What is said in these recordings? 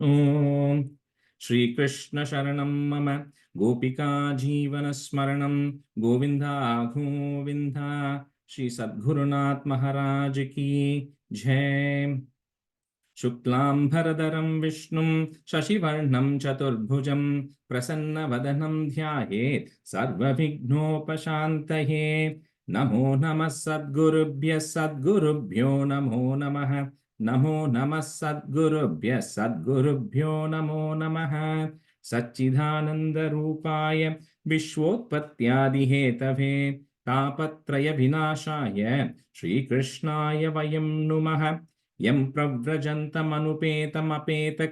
Om Shri Krishna Sharanam Mama Gopika Jeevana Smaranam Govinda Govinda Shri Sadgurunath Maharaj Ki Jai. Shuklam Bharadaram Vishnum Shashivarnam Chaturbhujam Prasanna Dhyayet Sarvabhignopashantaye. Namo Namah Sadgurubhyo Namo Namah. Namo Namah Sadgurubhyo Namo Namah. Satchidananda Rupaya Vishwotpatyadi Hetave Tapatraya Vinashaya Shri Krishnaya Vayam Numah. Yam pravrajantamanupetamapeta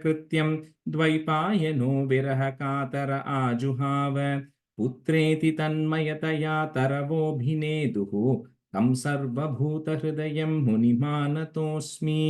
dvaipayano virahakatara ajuhava putreti tanmayataya taravobhineduhu tam sarvabhuta hridayam munimanatosmi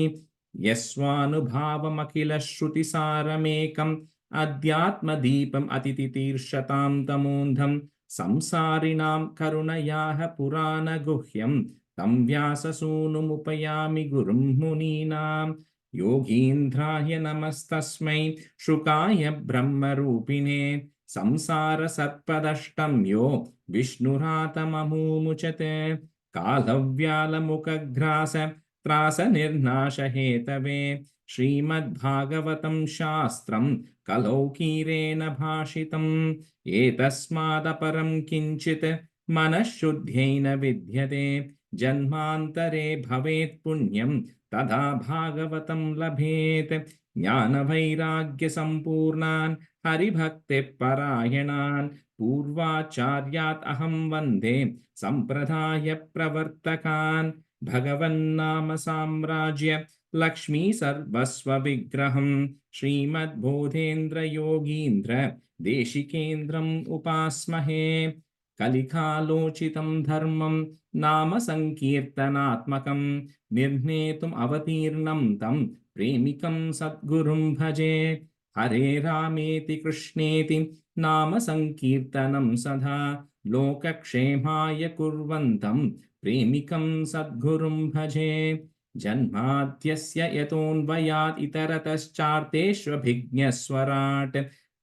yasvanubhavam shrutisaramekam adhyatma deepam atititirshatam tamundham samsarinam karunayaha purana guhyam Tam Vyasasūnumupayami Gurum Muninam Yogindraya Namastasmai Shukaya Brahmarupine Samsara Satpadashtam Yo Vishnuratamamumuchate Kalavyala Mukagrasa Trasa Nirnasha Hetave Srimad Bhagavatam Shastram Kalaukirena Bhashitam Etasmadaparam Kinchit Manashuddhyena Vidyate Janmantare bhavet punyam tadha bhagavatam labhet jnana vairagya sampurnan haribhakte parayanan purvacharyat aham vande sampradaya pravartakan bhagavan nama samrajya lakshmi sarvasva vigraham Srimad Bodhendra Yogindra Deshikendram upasmahe Kalikalochitam dharmam Nama Sankirtanatmakam Nirnetum Avatirnam Tam Premikam Sadgurum Bhaje Hare Rameti Krishneti Nama Sankirtanam Sadha Lokakshemaya Kurvantam Premikam Sadgurum Bhaje Janmatyasya Yatonvayat Itaratascharteshvabhignaswarat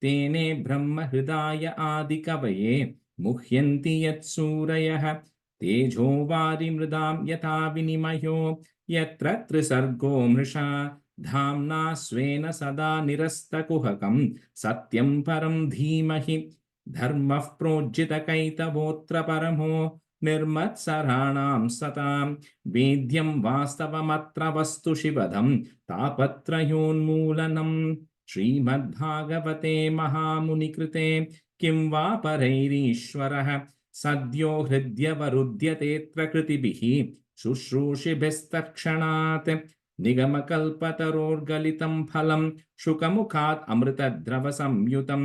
Tene Brahma Hridaya Adikavaye Muhyanti Yatsurayah Tejo vari mridam yatha vinimayo yatra trisargo mrisha dhamna svena sada nirasta kuhakam satyam param dhimahi dharmah projita kaitavotra paramo nirmat saranam satam vedyam vastavamatra vastu shivadam tapatrayonmoolanam Srimad Bhagavate Mahamuni Kim va parairishwarah Sadyo hridya varudyate prakritibihi shushrushibistakshanat nigamakalpataror galitam phalam shukamukhat amritadrava samyutam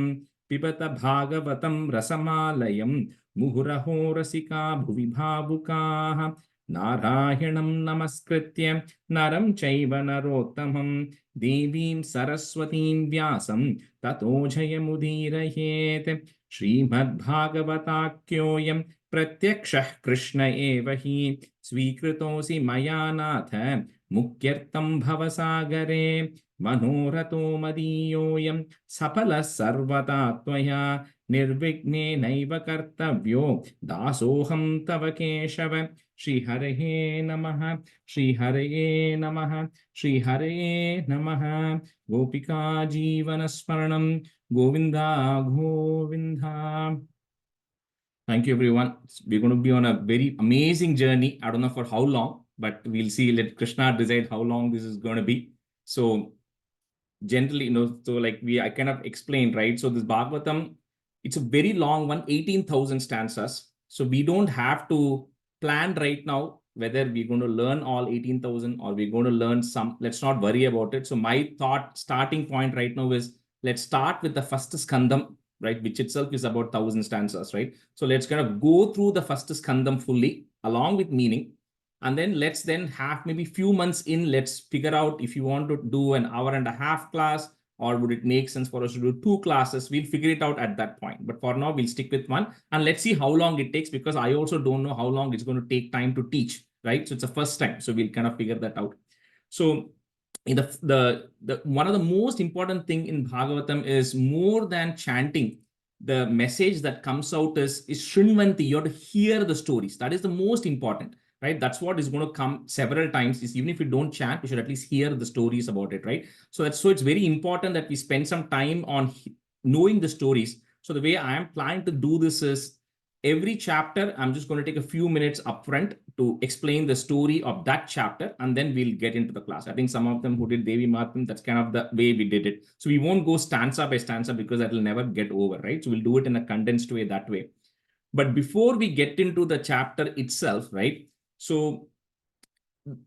pibata bhagavatam rasamalayam muhuraho rasika bhuvi bhavukaah Narayanam namaskritya naram chaiva narottamam devim saraswatim vyasam tato jayamudirayet Srimad Bhagavatakyoyam Pratyakshah Krishna evahi Svikritosi Mayanatha Mukyartam Bhavasagare Manorato Madiyoyam Sapala Sarvatatvaya Nirvigne Naiva Kartavyo Dasoham Tava Keshava Shri Hare Namaha Shri Hare Namaha Shri Hare Namaha Gopika Jeevana Smaranam Govinda, Govinda. Thank you, everyone. We're going to be on a very amazing journey. I don't know for how long, but we'll see. Let Krishna decide how long this is going to be. So, generally, I kind of explained, right? So, this Bhagavatam, it's a very long one, 18,000 stanzas. So, we don't have to plan right now whether we're going to learn all 18,000 or we're going to learn some. Let's not worry about it. So, my starting point right now is let's start with the first skandam, right, which itself is about 1,000 stanzas, right? So let's kind of go through the first skandam fully along with meaning. And then let's then have maybe few months in, let's figure out if you want to do an hour-and-a-half class or would it make sense for us to do 2 classes? We'll figure it out at that point. But for now, we'll stick with 1 and let's see how long it takes because I also don't know how long it's going to take time to teach, right? So it's the first time. So we'll kind of figure that out. So the one of the most important thing in Bhagavatam is more than chanting. The message that comes out is Shrinvanti. You have to hear the stories. That is the most important, right? That's what is going to come several times. Is even if you don't chant, you should at least hear the stories about it, right? So it's very important that we spend some time on knowing the stories. So the way I am planning to do this is every chapter, I'm just going to take a few minutes upfront to explain the story of that chapter, and then we'll get into the class. I think some of them who did Devi Mahatmyam, that's kind of the way we did it. So we won't go stanza by stanza because that will never get over, right? So we'll do it in a condensed way that way. But before we get into the chapter itself, right? So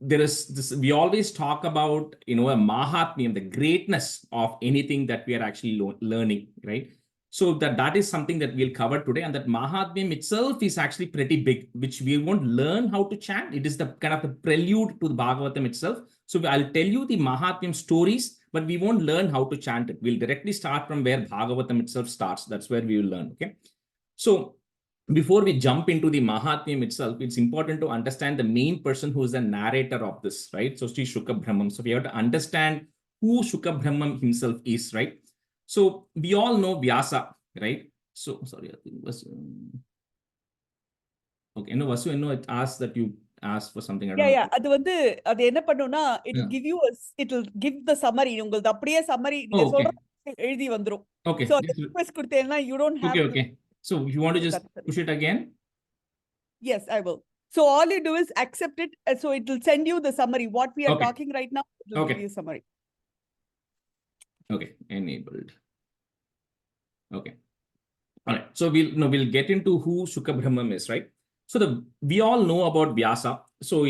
there is this, we always talk about, a Mahatmyam, the greatness of anything that we are actually learning, right? So that is something that we'll cover today, and that Mahatmyam itself is actually pretty big, which we won't learn how to chant. It is the kind of the prelude to the Bhagavatam itself. So I'll tell you the Mahatmyam stories, but we won't learn how to chant it. We'll directly start from where Bhagavatam itself starts. That's where we will learn, okay? So before we jump into the Mahatmyam itself, it's important to understand the main person who is the narrator of this, right? So Sri Shukabhrahmam. So we have to understand who Shukabhrahmam himself is, right? So we all know Vyasa, right? So sorry, I think it was okay. No, Vasu, it asked that you asked for something. I don't know. Yeah. அது என்ன பண்ணும்னா it'll give you it'll give the summary. உங்களுக்கு அப்படியே summary நீங்க சொல்ற எழுதி வந்துரும். Okay. So request கொடுத்தேன்னா you don't have okay. So you want to just push it again? Yes, I will. So all you do is accept it. So it will send you the summary. What we are talking right now, it will give you a summary. Okay, enabled. Okay. All right. So we'll get into who Shukabhrahmam is, right? So we all know about Vyasa. So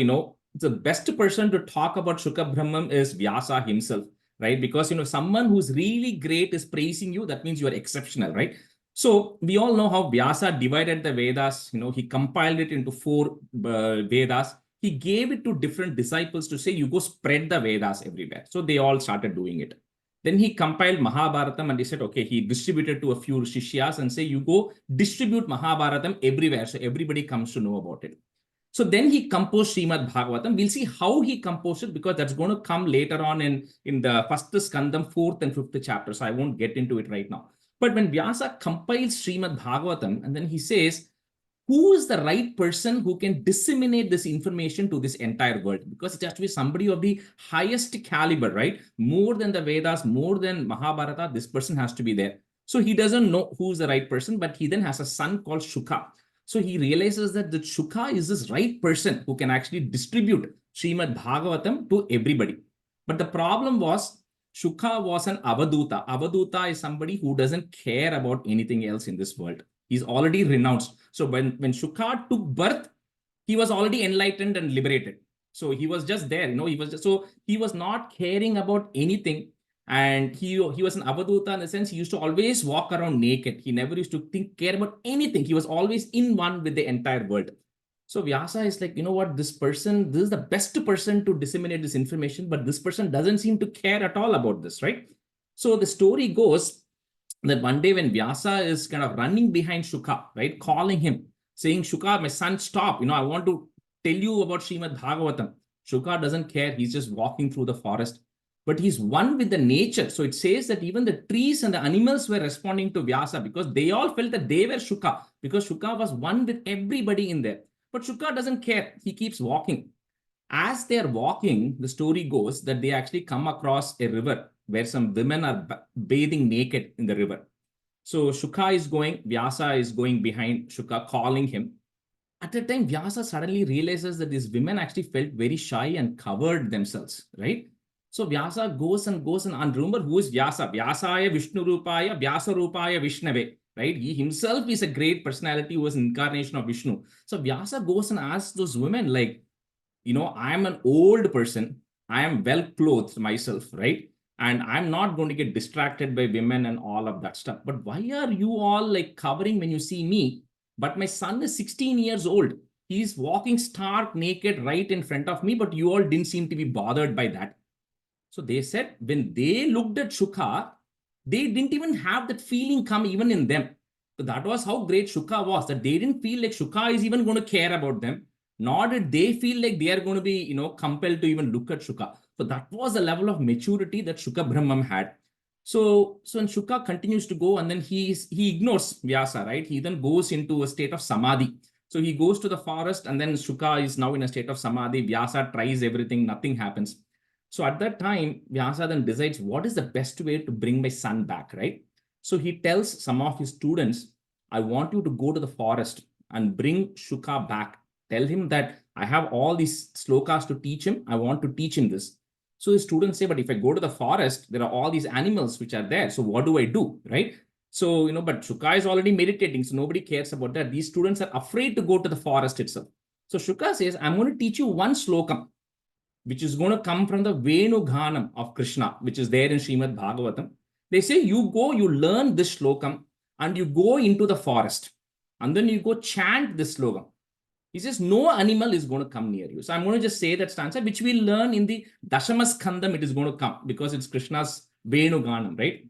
the best person to talk about Shukabhrahmam is Vyasa himself, right? Because someone who's really great is praising you, that means you are exceptional, right? So we all know how Vyasa divided the Vedas. He compiled it into 4 Vedas. He gave it to different disciples to say, you go spread the Vedas everywhere. So they all started doing it. Then he compiled Mahabharatam and he said, okay, he distributed to a few Shishyas and say, you go distribute Mahabharatam everywhere. So everybody comes to know about it. So then he composed Srimad Bhagavatam. We'll see how he composed it because that's going to come later on in the first Skandam, 4th and 5th chapter. So I won't get into it right now. But when Vyasa compiles Srimad Bhagavatam, and then he says, who is the right person who can disseminate this information to this entire world? Because it has to be somebody of the highest caliber, right? More than the Vedas, more than Mahabharata, this person has to be there. So he doesn't know who's the right person, but he then has a son called Shuka. So he realizes that the Shuka is this right person who can actually distribute Srimad Bhagavatam to everybody. But the problem was, Shuka was an Avaduta. Avaduta is somebody who doesn't care about anything else in this world. He's already renounced. So when Shuka took birth, he was already enlightened and liberated. So he was just there, he was not caring about anything. And he was an Avaduta in the sense he used to always walk around naked. He never used to care about anything. He was always in one with the entire world. So Vyasa is like, this is the best person to disseminate this information, but this person doesn't seem to care at all about this, right? So the story goes that one day when Vyasa is kind of running behind Shuka, right, calling him, saying, Shuka, my son, stop. I want to tell you about Srimad Bhagavatam. Shuka doesn't care. He's just walking through the forest. But he's one with the nature. So it says that even the trees and the animals were responding to Vyasa because they all felt that they were Shuka, because Shuka was one with everybody in there. But Shuka doesn't care. He keeps walking. As they're walking, the story goes that they actually come across a river where some women are bathing naked in the river. So Shuka is going, Vyasa is going behind Shuka, calling him. At the time, Vyasa suddenly realizes that these women actually felt very shy and covered themselves, right? So Vyasa goes and remember who is Vyasa? Vyasaya Vishnu Rupaya, Vyasa Rupaya Vishnave, right? He himself is a great personality who was an incarnation of Vishnu. So Vyasa goes and asks those women, like, I'm an old person. I am well clothed myself, right? And I'm not going to get distracted by women and all of that stuff. But why are you all like covering when you see me? But my son is 16 years old. He's walking stark naked right in front of me, but you all didn't seem to be bothered by that. So they said when they looked at Shuka, they didn't even have that feeling come even in them. So that was how great Shuka was, that they didn't feel like Shuka is even going to care about them. Nor did they feel like they are going to be, compelled to even look at Shuka. So that was the level of maturity that Shuka Brahmam had. So when Shuka continues to go, and then he ignores Vyasa, right? He then goes into a state of samadhi. So he goes to the forest, and then Shuka is now in a state of samadhi. Vyasa tries everything, nothing happens. So at that time, Vyasa then decides what is the best way to bring my son back, right? So he tells some of his students, I want you to go to the forest and bring Shuka back. Tell him that I have all these slokas to teach him. I want to teach him this. So the students say, but if I go to the forest, there are all these animals which are there. So what do I do, right? So, but Shuka is already meditating, so nobody cares about that. These students are afraid to go to the forest itself. So Shuka says, I'm going to teach you one slokam, which is going to come from the Venu Ghanam of Krishna, which is there in Srimad Bhagavatam. They say, you go, you learn this slokam, and you go into the forest, and then you go chant this slokam. He says, no animal is going to come near you. So I'm going to just say that stanza, which we learn in the Dashamaskandam, it is going to come, because it's Krishna's Venu Ghanam, right?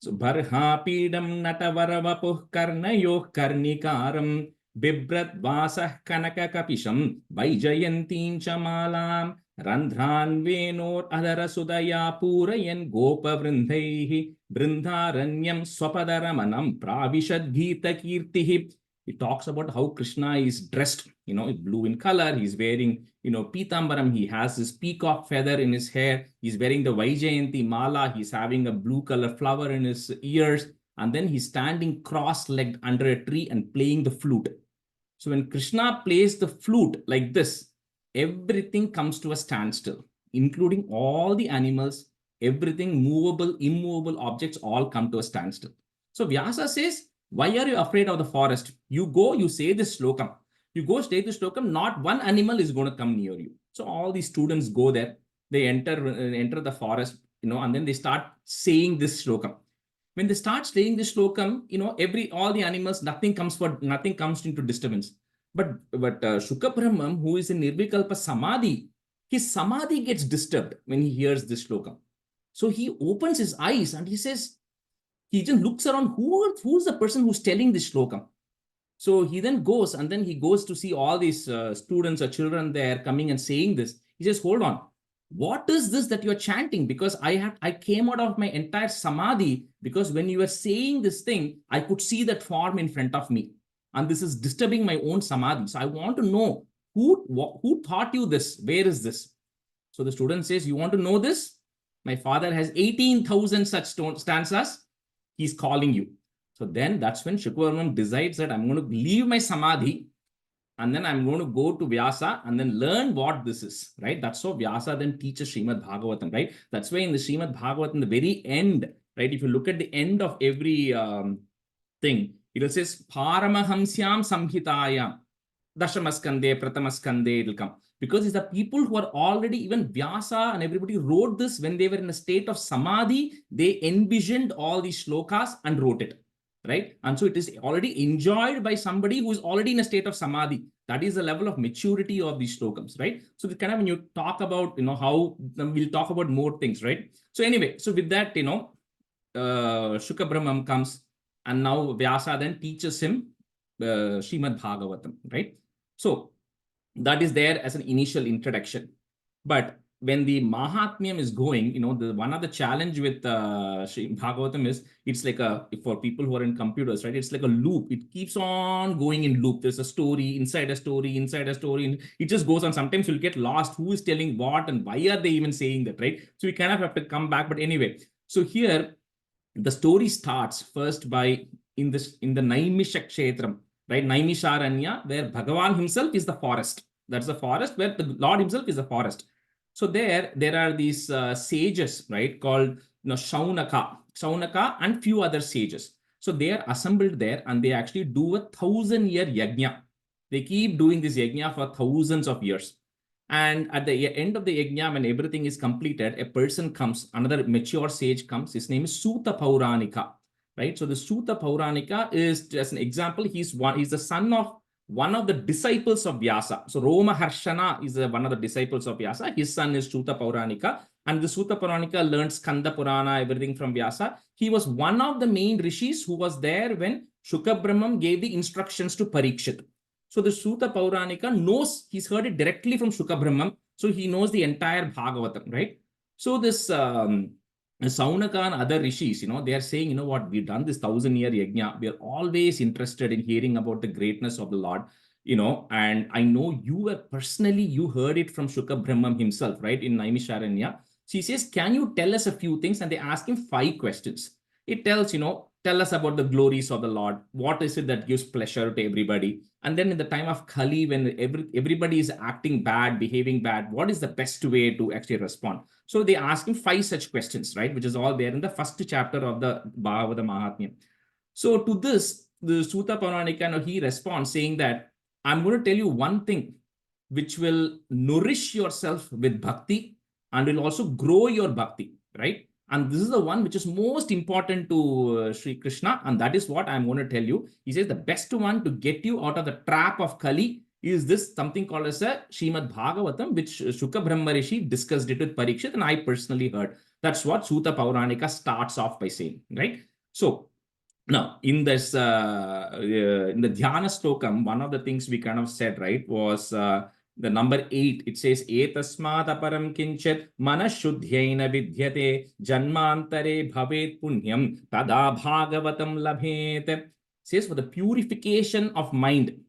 So, Bharha Pidam Natavarapuh Karnayoh Karnikaram Bibrat Vasah Kanaka Kapisham Vaijayantin Chamalam Randhran Venor Adara Sudaya Purayan Gopa Vrindhaihi Brindharanyam Swapadaramanam Pravishad Gita Kirtihi. It talks about how Krishna is dressed, blue in color. He's wearing, Pitambaram. He has this peacock feather in his hair. He's wearing the Vaijayanti mala. He's having a blue color flower in his ears. And then he's standing cross-legged under a tree and playing the flute. So when Krishna plays the flute like this, everything comes to a standstill, including all the animals, everything, movable, immovable objects, all come to a standstill. So Vyasa says, why are you afraid of the forest? You go, you say this slokam. You go, say this slokam, not one animal is going to come near you. So all these students go there, they enter the forest, and then they start saying this slokam. When they start saying this slokam, all the animals, nothing comes into disturbance. But Shuka Brahmam, who is in Nirvikalpa Samadhi, his Samadhi gets disturbed when he hears this slokam. So he opens his eyes and he says, he just looks around, who's the person who's telling this slokam? So he then goes, and then he goes to see all these students or children there coming and saying this. He says, hold on, what is this that you're chanting? Because I came out of my entire samadhi, because when you were saying this thing, I could see that form in front of me. And this is disturbing my own samadhi. So I want to know, who taught you this? Where is this? So the student says, you want to know this? My father has 18,000 such stanzas. He's calling you. So then that's when Shukvarman decides that I'm going to leave my samadhi, and then I'm going to go to Vyasa and then learn what this is, right? That's how Vyasa then teaches Srimad Bhagavatam, right? That's why in the Srimad Bhagavatam, the very end, right? If you look at the end of every thing, it says, Paramahamsyam Samhitayam, Dashamaskande, Pratamaskande, it will come. Because it's the people who are already, even Vyasa and everybody wrote this when they were in a state of samadhi, they envisioned all these shlokas and wrote it, right? And so it is already enjoyed by somebody who is already in a state of samadhi. That is the level of maturity of these slokams, right? So kind of when you talk about, how we'll talk about more things, right? So anyway, so with that, Shuka Brahmam comes, and now Vyasa then teaches him Srimad Bhagavatam, right? So that is there as an initial introduction. But when the Mahatmyam is going, one of the challenge with Bhagavatam is, it's like for people who are in computers, right? It's like a loop. It keeps on going in loop. There's a story, inside a story, inside a story. And it just goes on. Sometimes you'll get lost. Who is telling what and why are they even saying that, right? So we kind of have to come back. But anyway, so here the story starts first by in the Naimisha Kshetram, right? Naimisharanya, where Bhagavan himself is the forest. That's the forest where the Lord himself is the forest. So there are these sages, right, called Shaunaka and few other sages. So they are assembled there, and they actually do a 1,000-year yajna. They keep doing this yajna for thousands of years. And at the end of the yajna, when everything is completed, a person comes, another mature sage comes. His name is Suta Pauranika, right? So the Suta Pauranika is, just an example, he's the son of one of the disciples of Vyasa. So Roma Harshana is one of the disciples of Vyasa. His son is Suta Pauranika. And the Suta Pauranika learned Skanda Purana, everything from Vyasa. He was one of the main rishis who was there when Shuka Brahmam gave the instructions to Parikshit. So the Suta Pauranika knows, he's heard it directly from Shuka Brahmam, So he knows the entire Bhagavatam, right? So this Saunaka and other rishis, they are saying, what, we've done this 1,000-year yajna. We are always interested in hearing about the greatness of the Lord, and I know you heard it from Shuka Brahman himself, right? In Naimisharanya. So he says, can you tell us a few things? And they ask him 5 questions. It tells, tell us about the glories of the Lord. What is it that gives pleasure to everybody? And then in the time of Kali, when everybody is acting bad, behaving bad, what is the best way to actually respond? So they ask him 5 such questions, right? Which is all there in the first chapter of the Bhagavatham Mahatmyam. So to this, the Sutta Pauranika, he responds saying that, I'm going to tell you one thing which will nourish yourself with bhakti and will also grow your bhakti, right? And this is the one which is most important to Sri Krishna, and that is what I'm going to tell you. He says the best one to get you out of the trap of Kali is this something called as a Srimad Bhagavatam, which Shuka Brahma Rishi discussed it with Parikshit, and I personally heard. That's what Sutta Pauranika starts off by saying, right? So now, in this, in the Dhyana Stokam, one of the things we kind of said, right, was the number 8. It says, Etasmat aparam kinchet manashuddhyaina vidyate janmantare bhavet punyam tada bhagavatam labhet. It says, for the purification of mind,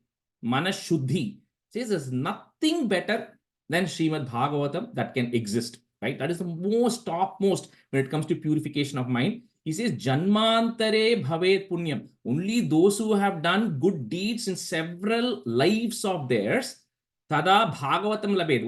manashuddhi. Says there's nothing better than Srimad Bhagavatam that can exist, right? That is the most topmost when it comes to purification of mind. He says, Janmantare bhavet punyam. Only those who have done good deeds in several lives of theirs, tada bhagavatam labet.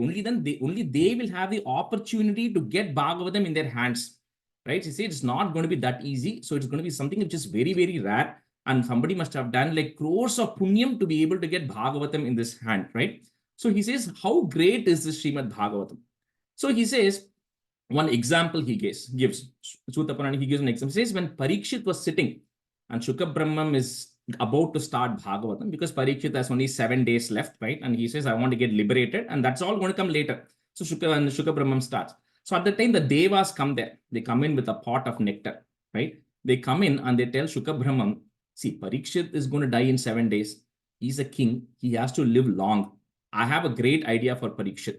Only they will have the opportunity to get Bhagavatam in their hands. Right? He says it's not going to be that easy. So it's going to be something which is very, very rare. And somebody must have done like crores of punyam to be able to get Bhagavatam in this hand, right? So he says, how great is this Srimad Bhagavatam? So he says, one example he gives. Sutta Purana, he gives an example. He says, when Parikshit was sitting and Shuka Brahman is about to start Bhagavatam, because Parikshit has only 7 days left, right? And he says, I want to get liberated, and that's all going to come later. So Shuka Brahman starts. So at the time, the Devas come there. They come in with a pot of nectar, right? They come in and they tell Shuka Brahman, see, Parikshit is going to die in 7 days. He's a king. He has to live long. I have a great idea for Parikshit.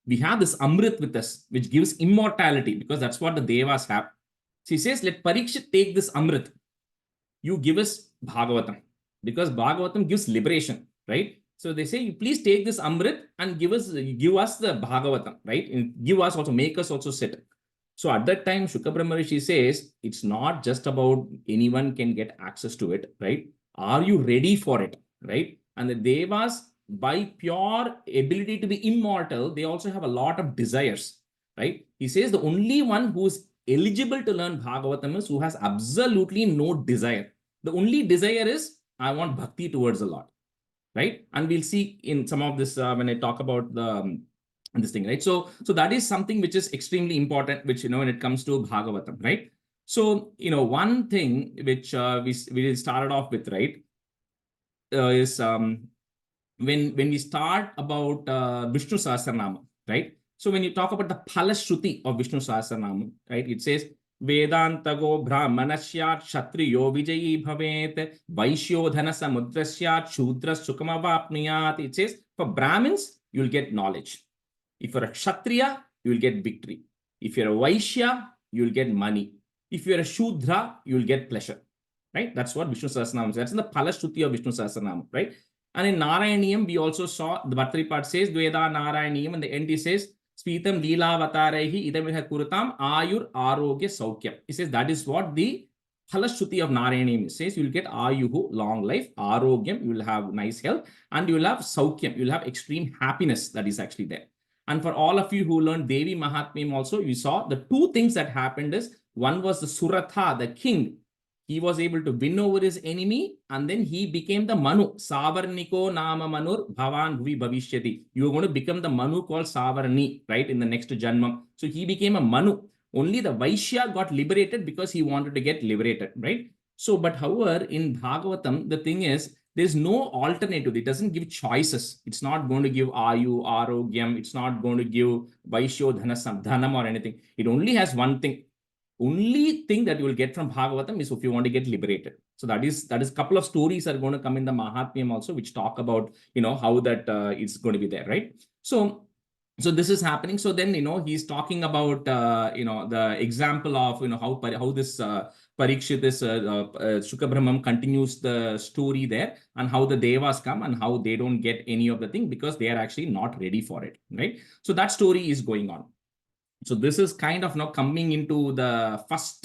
We have this Amrit with us, which gives immortality, because that's what the Devas have. So he says, let Parikshit take this Amrit. You give us Bhagavatam, because Bhagavatam gives liberation, right? So they say, please take this Amrit and give us the Bhagavatam, right? And give us also, make us also sit. So at that time, Shuka Brahma Rishi says, it's not just about anyone can get access to it, right? Are you ready for it, right? And the Devas, by pure ability to be immortal, they also have a lot of desires, right? He says the only one who is eligible to learn Bhagavatam is who has absolutely no desire. The only desire is, I want bhakti towards the Lord, right? And we'll see in some of this when I talk about the this thing, right? So that is something which is extremely important, which, when it comes to Bhagavatam, right? So, one thing which we started off with, right, is when we start about Vishnu Sahasranama, right? So when you talk about the Phalashruti of Vishnu Sahasranama, right, it says, Vedantago Brahmanasyat Kshatriyo Vijayi Bhavet Vaishyodhana Samudrasyat Shudras Sukamavapniyat. It says, for Brahmins, you'll get knowledge. If you're a Kshatriya, you'll get victory. If you're a Vaishya, you'll get money. If you're a Shudra, you'll get pleasure. Right? That's what Vishnu Sahasranam says. That's in the Phalashruti of Vishnu Sahasranam, right? And in Narayaniyam, we also saw the Bhattari part says, Dveda Narayaniyam, and the end he says, Spitam Leela Vatarehi Idamiha Kurutam Ayur Arogya Saukyam. He says that is what the Phalashruti of Narayaniyam says. You will get Ayuhu, long life, Arogyam, you will have nice health, and you will have Saukyam, you will have extreme happiness that is actually there. And for all of you who learned Devi Mahatmyam also, you saw the 2 things that happened is, one was the Suratha, the king. He was able to win over his enemy, and then he became the Manu. Savarniko Nama Manur Bhavan Bhuvi Bhavishyati. You are going to become the Manu called Savarni, right, in the next Janmam. So he became a Manu. Only the Vaishya got liberated because he wanted to get liberated, right? So, but however, in Bhagavatam, the thing is, there's no alternative. It doesn't give choices. It's not going to give Ayu, Arogyam. It's not going to give Vaishyo, Dhanam or anything. It only has one thing. Only thing that you will get from Bhagavatam is if you want to get liberated. So that is a couple of stories are going to come in the Mahatmyam also, which talk about, how that it's going to be there, right? So So this is happening. So then, he's talking about, the example of, how this Parikshit, this Shukha Brahmam continues the story there, and how the Devas come and how they don't get any of the thing because they are actually not ready for it, right? So that story is going on. So this is kind of now coming into the first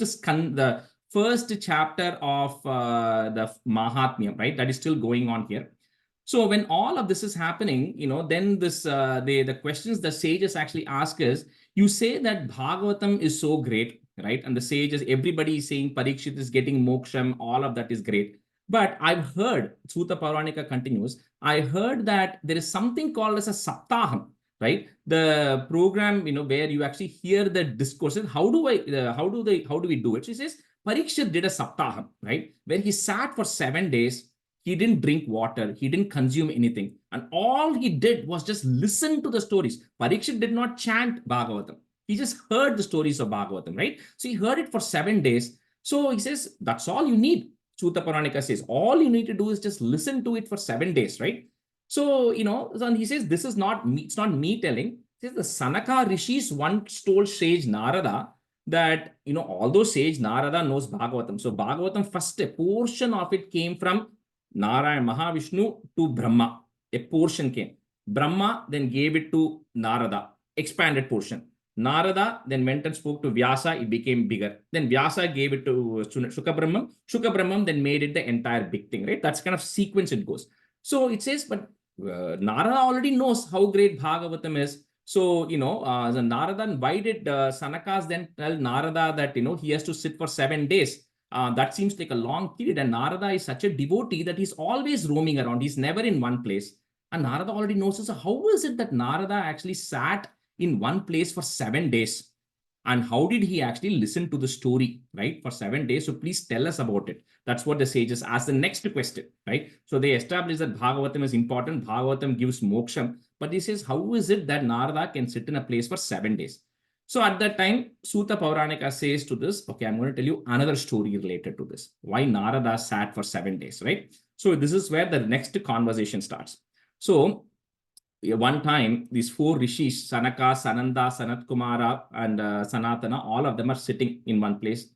chapter of the Mahatmyam, right? That is still going on here. So when all of this is happening, then the questions the sages actually ask is, you say that Bhagavatam is so great, right? And the sages, everybody is saying Parikshit is getting moksham, all of that is great. But I've heard, Sutta Pauranika continues, I heard that there is something called as a Saptaham, right? The program, where you actually hear the discourses. How do we do it? She says, Parikshit did a Saptaham, right? Where he sat for 7 days. He didn't drink water. He didn't consume anything. And all he did was just listen to the stories. Parikshit did not chant Bhagavatam. He just heard the stories of Bhagavatam, right? So he heard it for 7 days. So he says, that's all you need. Sutta Puranika says, all you need to do is just listen to it for 7 days, right? So, he says, this is not me, it's not me telling. He says, the Sanaka rishis once told sage Narada that, although sage Narada knows Bhagavatam. So Bhagavatam, first a portion of it came from Narayana Mahavishnu to Brahma. A portion came. Brahma then gave it to Narada, expanded portion. Narada then went and spoke to Vyasa, it became bigger. Then Vyasa gave it to Shukha Brahmam. Shukha Brahmam then made it the entire big thing, right? That's kind of sequence it goes. So it says, but Narada already knows how great Bhagavatam is. So, the Narada, why did Sanakas then tell Narada that, he has to sit for 7 days? That seems like a long period. And Narada is such a devotee that he's always roaming around. He's never in one place. And Narada already knows this. So how is it that Narada actually sat in one place for 7 days? And how did he actually listen to the story, right, for 7 days? So please tell us about it. That's what the sages ask the next question, right? So they establish that Bhagavatam is important. Bhagavatam gives moksham. But he says, how is it that Narada can sit in a place for 7 days? So at that time, Sutta Pauranika says to this, okay, I'm going to tell you another story related to this. Why Narada sat for 7 days, right? So this is where the next conversation starts. So one time, these four rishis, Sanaka, Sananda, Sanat Kumara, and Sanatana, all of them are sitting in one place.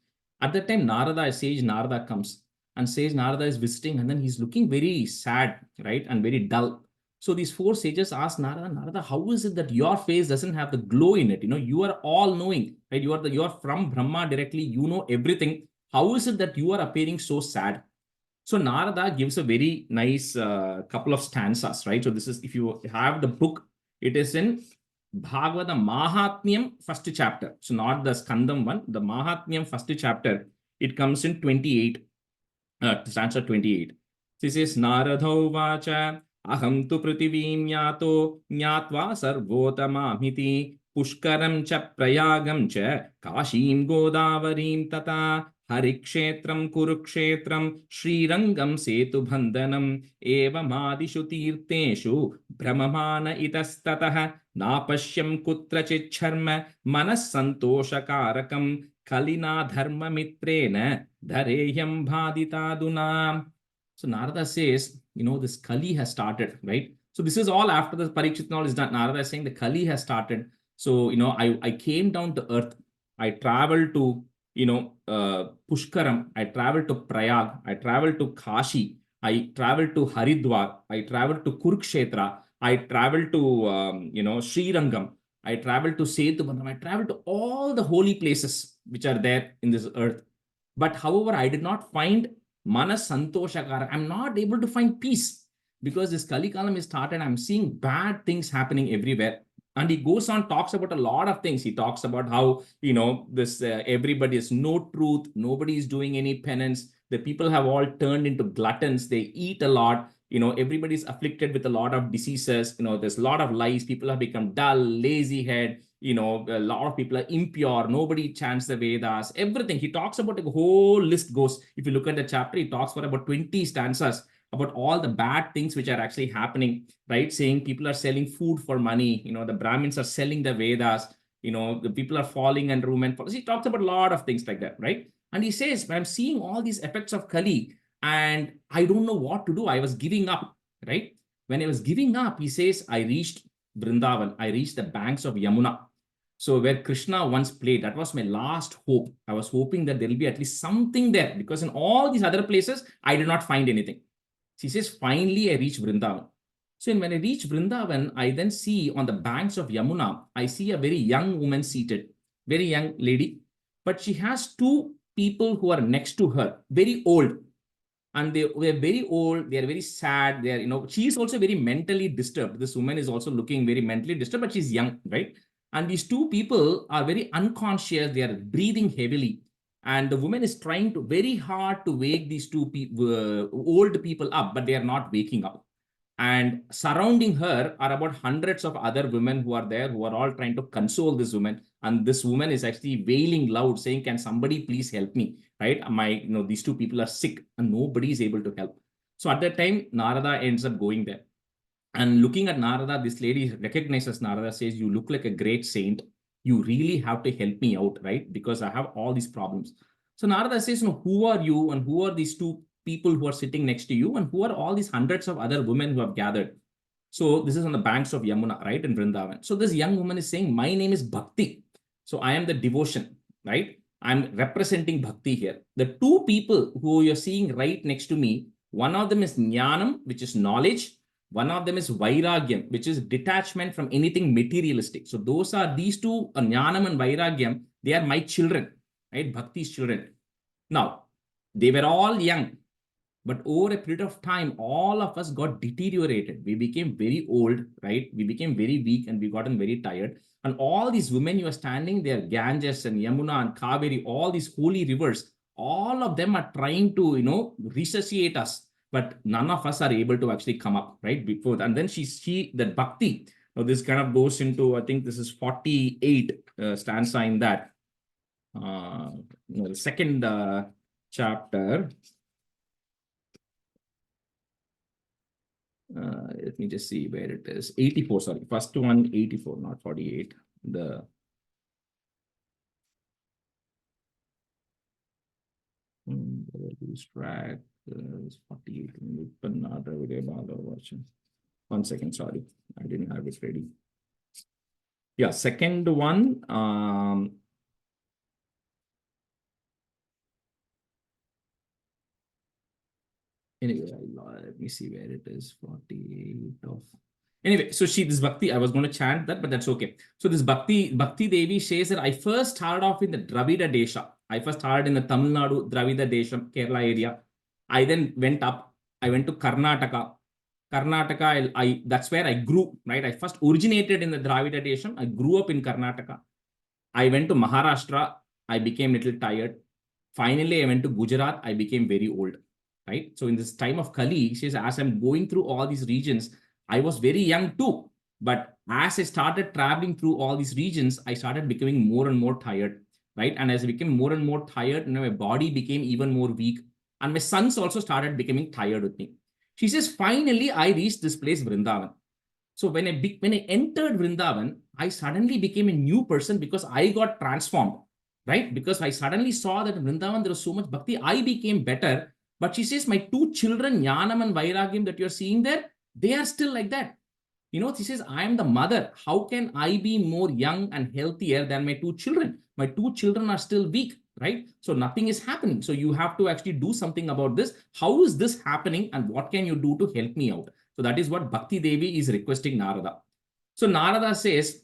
At that time, Narada, sage Narada comes, and sage Narada is visiting, and then he's looking very sad, right, and very dull. So these four sages ask Narada, how is it that your face doesn't have the glow in it? You are all knowing, right? You are from Brahma directly. You know everything. How is it that you are appearing so sad? So Narada gives a very nice couple of stanzas, right? So this is, if you have the book, it is in Bhagavatham Mahatmyam, first chapter. So not the Skandam one, the Mahatmyam first chapter. It comes in 28, stanza 28. This is Naradho Vacha, Aham tu Prithivim Yato, Nyatva Sarvotamamiti, Pushkaram cha Prayagam cha, Kashim Godavarim tata, Harikshetram Kurukshetram Srirangam Setubandhanam Evamadishu Tirteshu Brahmamana Itastatah Napashyam Kutrachit Charma Manas Santoshakarakam Kalina Dharma Mitrena Dhareyam Bhaditaduna. So Narada says, this Kali has started, right? So this is all after the Parikshit knowledge is done. Narada is saying the Kali has started. So, I came down to earth. I traveled to Pushkaram, I traveled to Prayag, I traveled to Kashi, I traveled to Haridwar, I traveled to Kurukshetra, I traveled to, Srirangam, I traveled to Setubandham, I traveled to all the holy places which are there in this earth. But however, I did not find Manas Santoshakara. I'm not able to find peace because this Kali Kalam is started. I'm seeing bad things happening everywhere. And he goes on, talks about a lot of things. He talks about how, this everybody is no truth. Nobody is doing any penance. The people have all turned into gluttons. They eat a lot. Everybody's afflicted with a lot of diseases. There's a lot of lies. People have become dull, lazy head. A lot of people are impure. Nobody chants the Vedas. Everything. He talks about a whole list goes. If you look at the chapter, he talks for about 20 stanzas about all the bad things which are actually happening, right? Saying people are selling food for money. The Brahmins are selling the Vedas. The people are falling under women. He talks about a lot of things like that, right? And he says, I'm seeing all these effects of Kali and I don't know what to do. I was giving up, right? When I was giving up, he says, I reached Vrindavan, I reached the banks of Yamuna. So where Krishna once played, that was my last hope. I was hoping that there will be at least something there, because in all these other places, I did not find anything. She says, finally, I reached Vrindavan. So when I reach Vrindavan, I then see on the banks of Yamuna, I see a very young woman seated, very young lady, but she has two people who are next to her, very old. And they were very old, they are very sad, they are, she is also very mentally disturbed. This woman is also looking very mentally disturbed, but she's young, right? And these two people are very unconscious, they are breathing heavily. And the woman is trying to very hard to wake these two old people up, but they are not waking up. And surrounding her are about hundreds of other women who are there, who are all trying to console this woman. And this woman is actually wailing loud, saying, can somebody please help me? Right? These two people are sick and nobody is able to help. So at that time, Narada ends up going there. And looking at Narada, this lady recognizes Narada, says, you look like a great saint. You really have to help me out, right? Because I have all these problems. So Narada says, who are you and who are these two people who are sitting next to you and who are all these hundreds of other women who have gathered? So this is on the banks of Yamuna, right, in Vrindavan. So this young woman is saying, my name is Bhakti. So I am the devotion, right? I'm representing Bhakti here. The two people who you're seeing right next to me, one of them is Jnanam, which is knowledge. One of them is Vairagyam, which is detachment from anything materialistic. So those are these two, Jnanam and Vairagyam, they are my children, right? Bhakti's children. Now, they were all young, but over a period of time, all of us got deteriorated. We became very old, right? We became very weak and we gotten very tired. And all these women you are standing there, Ganges and Yamuna and Kaveri, all these holy rivers, all of them are trying to, resuscitate us. But none of us are able to actually come up, right? Before. And then that Bhakti, this kind of goes into, I think this is 48 stanza in that. The second chapter. Let me just see where it is. 84, sorry. First one, 84, not 48. The track is 48. One second, sorry. I didn't have it ready. Yeah, second one. Anyway, let me see where it is. 48 of. Anyway, so this Bhakti, I was going to chant that, but that's okay. So this Bhakti Devi says that I first started off in the Dravida Desha. I first started in the Tamil Nadu, Dravida Desha, Kerala area. I then went up. I went to Karnataka. Karnataka, that's where I grew, right? I first originated in the Dravida Desha. I grew up in Karnataka. I went to Maharashtra. I became a little tired. Finally, I went to Gujarat. I became very old. Right? So in this time of Kali, she says, as I'm going through all these regions, I was very young too. But as I started traveling through all these regions, I started becoming more and more tired, right? And as I became more and more tired, my body became even more weak. And my sons also started becoming tired with me. She says, finally, I reached this place, Vrindavan. So when I entered Vrindavan, I suddenly became a new person because I got transformed, right? Because I suddenly saw that in Vrindavan, there was so much bhakti. I became better. But she says, my two children, Jnanam and Vairagyam that you're seeing there, they are still like that. She says, I am the mother. How can I be more young and healthier than my two children? My two children are still weak, right? So nothing is happening. So you have to actually do something about this. How is this happening and what can you do to help me out? So that is what Bhakti Devi is requesting Narada. So Narada says,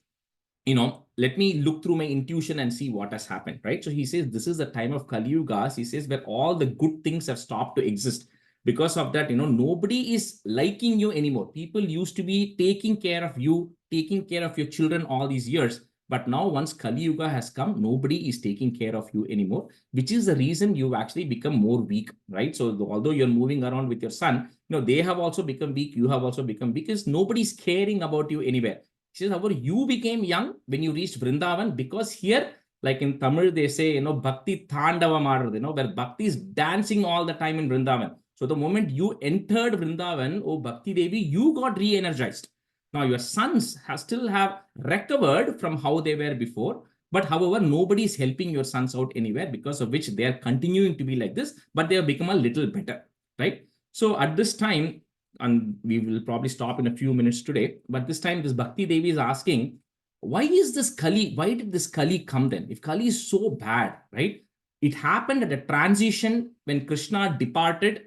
let me look through my intuition and see what has happened, right? So he says, this is the time of Kali Yuga. He says, where all the good things have stopped to exist. Because of that, nobody is liking you anymore. People used to be taking care of you, taking care of your children all these years. But now once Kali Yuga has come, nobody is taking care of you anymore, which is the reason you've actually become more weak, right? So although you're moving around with your son, they have also become weak. You have also become weak because nobody's caring about you anywhere. She says, however, you became young when you reached Vrindavan, because here, like in Tamil, they say, Bhakti Thandava Maaradu, where Bhakti is dancing all the time in Vrindavan. So the moment you entered Vrindavan, oh Bhakti Devi, you got re-energized. Now your sons still have recovered from how they were before, but however, nobody is helping your sons out anywhere, because of which they are continuing to be like this, but they have become a little better, right? So at this time, and we will probably stop in a few minutes today. But this time, this Bhakti Devi is asking, why is this Kali? Why did this Kali come then? If Kali is so bad, right? It happened at a transition when Krishna departed,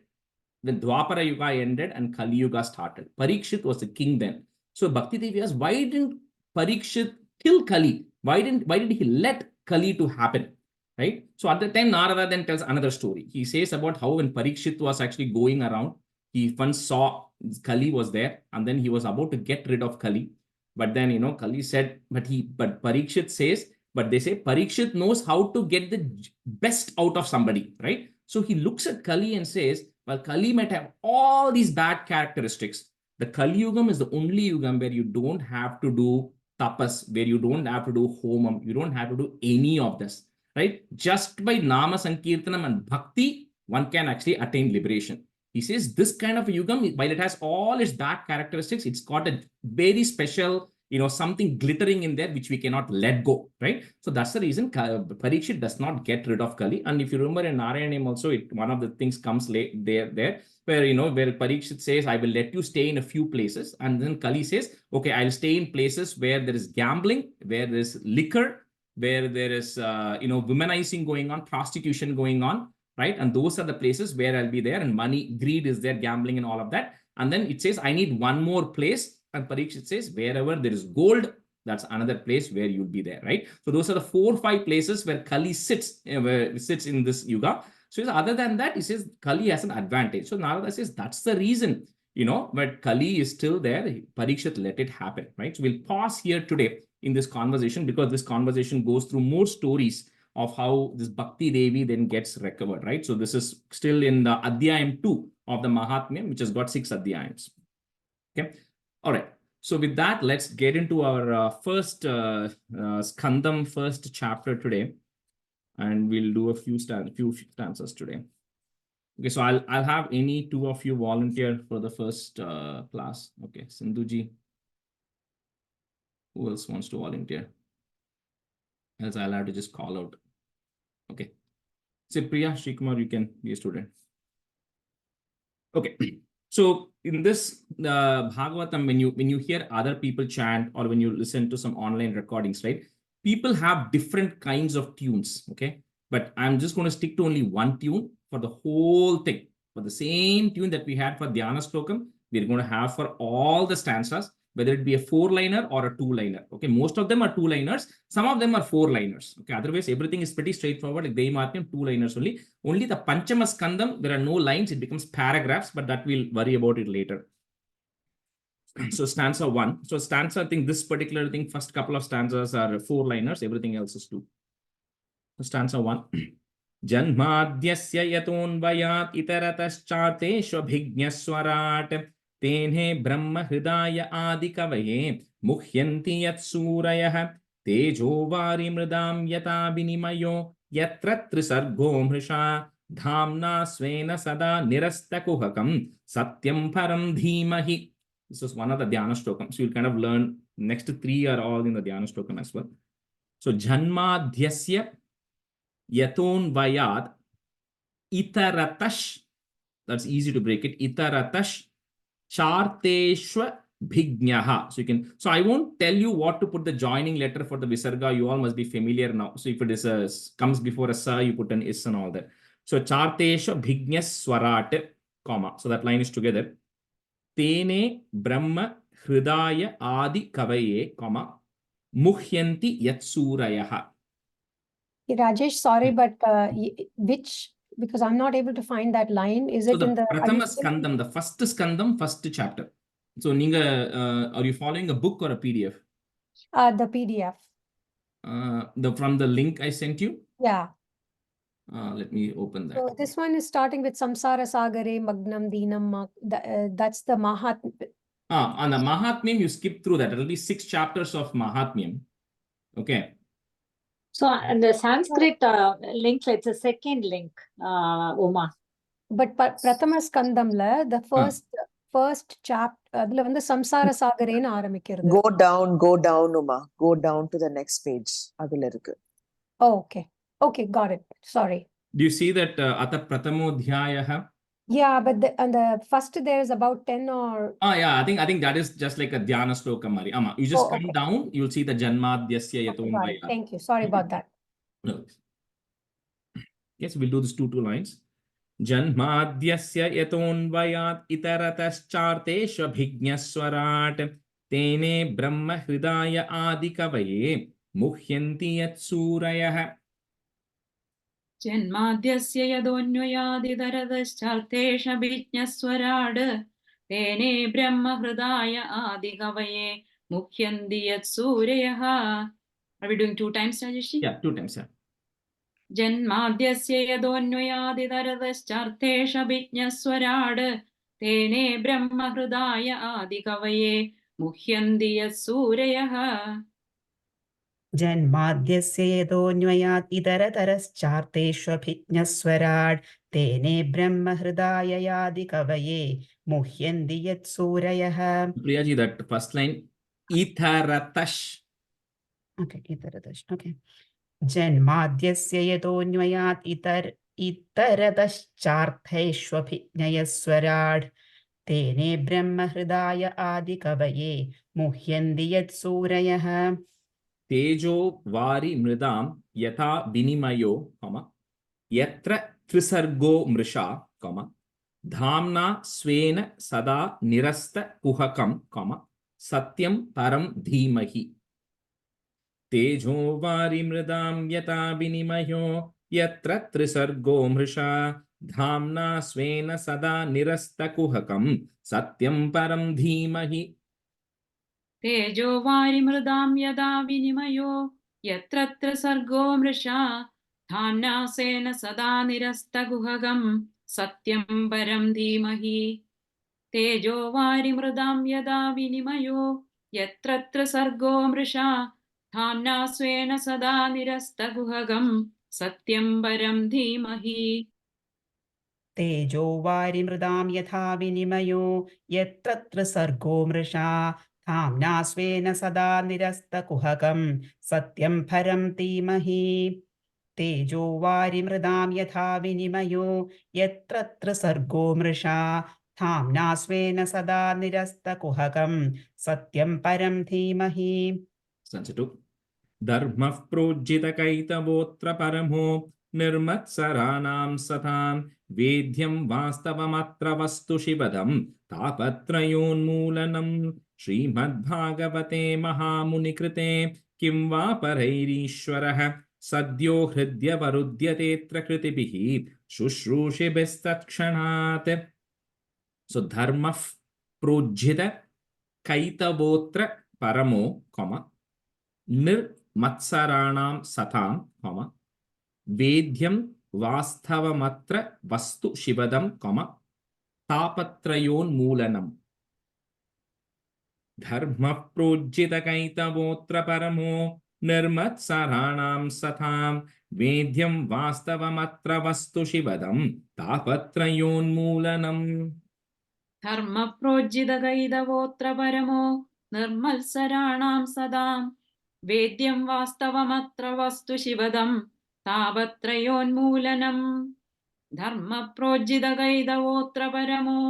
when Dwapara Yuga ended and Kali Yuga started. Parikshit was the king then. So Bhakti Devi asked, why didn't Parikshit kill Kali? Why did he let Kali to happen? Right? So at the time, Narada then tells another story. He says about how when Parikshit was actually going around, he once saw Kali was there, and then he was about to get rid of Kali. But then, Kali said, but Parikshit says, but they say Parikshit knows how to get the best out of somebody, right? So he looks at Kali and says, well, Kali might have all these bad characteristics. The Kali Yugam is the only Yugam where you don't have to do tapas, where you don't have to do homam, you don't have to do any of this, right? Just by Nama Sankirtanam and Bhakti, one can actually attain liberation. He says this kind of a Yugam, while it has all its bad characteristics, it's got a very special, something glittering in there, which we cannot let go, right? So that's the reason Parikshit does not get rid of Kali. And if you remember in Narayanam also, one of the things comes there, where, where Parikshit says, I will let you stay in a few places. And then Kali says, okay, I'll stay in places where there is gambling, where there is liquor, where there is, womanizing going on, prostitution going on, right? And those are the places where I'll be there, and money, greed is there, gambling and all of that. And then it says, I need one more place. And Parikshit says, wherever there is gold, that's another place where you'll be there, right? So those are the 4 or 5 places where Kali sits in this Yuga. So other than that, he says Kali has an advantage. So Narada says, that's the reason, but Kali is still there. Parikshit let it happen, right? So we'll pause here today in this conversation, because this conversation goes through more stories of how this Bhakti Devi then gets recovered, right? So this is still in the Adhyayam 2 of the Mahatmyam, which has got 6 Adhyayams. Okay. All right. So with that, let's get into our first Skandam, first chapter today. And we'll do a few stanzas today. Okay, so I'll have any 2 of you volunteer for the first class. Okay, Sindhuji. Who else wants to volunteer? Else I'll have to just call out. Okay. So Priya, Srikumar, you can be a student. Okay. So in this Bhagavatam, when you hear other people chant, or when you listen to some online recordings, right? People have different kinds of tunes, okay? But I'm just going to stick to only one tune for the whole thing. For the same tune that we had for Dhyana Slokam, we're going to have for all the stanzas, whether it be a 4-liner or a 2-liner. Okay, most of them are 2-liners. Some of them are 4-liners. Okay, otherwise everything is pretty straightforward. Like Devi Mahatmyam, 2-liners only. Only the Panchama Skandam, there are no lines. It becomes paragraphs, but that we'll worry about it later. So stanza 1. So stanza, I think this particular thing, first couple of stanzas are 4-liners. Everything else is 2. So stanza 1. Janmadhyasya yatonvayat itarataschateeshwabhignaswarat तेने ब्रह्म हृदाय आदि कवये मुह्यन्ति यत्सूरयः तेजो वारि मृदां यथा विनिमयो यत्र त्रिसर्गो मृषा धाम्ना स्वेन सदा निरस्तकुहकं सत्यं परं धीमहि. This is one of the Dhyana Shlokam. So you'll kind of learn next 3 are all in the Dhyana Shlokam as well. So Janmadhyasya yatonvayat itaratash, that's easy to break it, itaratash Charteshwa Bhignaha. So you can, so I won't tell you what to put the joining letter for the Visarga. You all must be familiar now. So if it is a, comes before a Sa, you put an Is and all that. So Charteshwa Bhignyas Swarat, comma. So that line is together. Tene Brahma Hridaya Adi Kavaye, comma. Muhyanti Yatsurayaha. Rajesh, sorry, but which, because I'm not able to find that line. Is it in the Prathama Skandam, the first Skandam, first chapter. So Ninga, are you following a book or a PDF? The PDF. From the link I sent you? Yeah. Let me open that. So this one is starting with Samsara Sagare Magnam Deenam. That's the Mahatmyam. On the Mahatmyam, you skip through that. It'll be 6 chapters of Mahatmyam. Okay. So the Sanskrit link, it's a second link, Uma. But Prathama Skandamla, the first chapter, adula vandu Samsara Sagarenu ஆரம்பிக்கிறது. Go down, Uma. Go down to the next page. அதுல இருக்கு. Oh, okay. Okay, got it. Sorry. Do you see that Ata Prathamodhyayaha? Yeah, but on the first there is about 10 or... Yeah, I think that is just like a dhyana sloka, Mari. You just come okay. down, you'll see the Janmadhyasya Got it. Yatonvaya. Thank you. Sorry about that. No. Yes, we'll do these two lines. Janmadhyasya yatonvayat itarataschaarteshvabhignaswarat tene brahma hridaya adikavaye muhyanti yat surayah. जन्माद्यस्य यदोऽन्वयादितरतश्चार्थेष्वभिज्ञस्वराड् तेने ब्रह्महृदाय आदिकवये मुह्यन्ति यत्सूरयः. Are we doing 2 times, Rajeshi? Yeah, 2 times. जन्माद्यस्य यदोऽन्वयादितरतश्चार्थेष्वभिज्ञस्वराड् तेने ब्रह्महृदाय आदिकवये मुह्यन्ति यत्सूरयः. जन्माद्यस्य यतोऽन्वयात् इतरतरश्चार्थेष्वभिज्ञस्वराट् तेने ब्रह्महृदाययादिकवये मुह्यन्ति यत्सूरयः. Priyaji, that first line, itharatash. Okay, इतरतश्. Okay. जन्माद्यस्य यतोऽन्वयात् इतरतश्चार्थेष्वभिज्ञस्वराट् तेने ब्रह्महृदाय आदिकवये मुह्यन्ति यत्सूरयः. तेजो वारि मृदां यथा विनिमयो, यत्र त्रिसर्गो मृषा, धाम्ना स्वेन सदा निरस्तकुहकं, सत्यं परं धीमहि. तेजो वारि मृदां यथा विनिमयो यत्र त्रिसर्गो मृषा धाम्ना स्वेन सदा निरस्तकुहकं सत्यं परं धीमहि. तेजो वारिमृदां यदा विनिमयो यत्र त्रिसर्गो मृषा धाम्ना स्वेन सदा निरस्तकुहकं सत्यं परं धीमहि. तेजो वारिमृदां यदा विनिमयो यत्र त्रिसर्गो मृषा धाम्ना स्वेन सदा निरस्तकुहकं सत्यं परं धीमहि. तेजो वारिमृदां यथा विनिमयो यत्र त्रिसर्गो मृषा धाम्ना स्वेन सदा निरस्तकुहकं सत्यं परं धीमहि. तेजो वारिमृदां यथा विनिमयो यत्र त्रिसर्गो मृषा धाम्ना स्वेन सदा निरस्तकुहकं सत्यं परं धीमहि. धर्मः प्रोज्झितकैतवोऽत्र परमो निर्मत्सराणां सतां वेद्यं वास्तवमत्र वस्तु शिवदं तापत्रयोन्मूलनं. श्रीमद्भागवते महामुनिकृते किं वा परैरीश्वरः सद्यो हृद्यवरुध्यतेऽत्र कृतिभिः शुश्रूषिभिस्तत्क्षणात्. So dharmah projjita kaitavotra paramo, nirmatsaranam satam, vedyam vastavamatra vastu shivadam, tapatrayon moolanam. Dharmah projjita kaitavotra paramo nirmatsaranam satam vedyam vastavamatra vastu shivadam tapatrayon moolanam. धर्म प्रोज्झितकैतवोऽत्र परमो निर्मत्सराणां सदां वेद्यं वास्तवमत्र वस्तु शिवदं तापत्रयोन्मूलनम्. धर्म प्रोज्झितकैतवोऽत्र परमो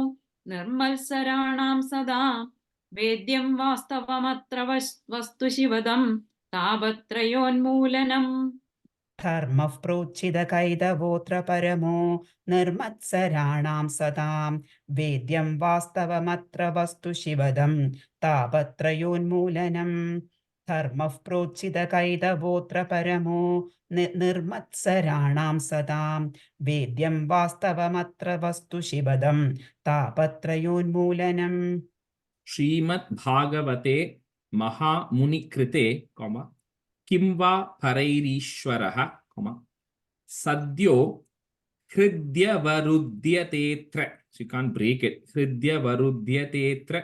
निर्मत्सराणां सदां वेद्यं वास्तवमत्र वस्तु शिवदं तापत्रयोन्मूलनम्. धर्मः प्रोज्झितकैतवोऽत्र परमो निर्मत्सराणां सदां वेद्यं वास्तवमत्र वस्तु शिवदं तापत्रयोन्मूलनम्. धर्मः प्रोज्झितकैतवोऽत्र परमो निर्मत्सराणां सदां वेद्यं वास्तवमत्र वस्तु शिवदं तापत्रयोन्मूलनम्. Srimad Bhagavate Mahamunikrite, किं वा परैरीश्वरः, सद्यो हृद्यवरुध्यतेऽत्र. So you can't break it. हृद्यवरुध्यतेऽत्र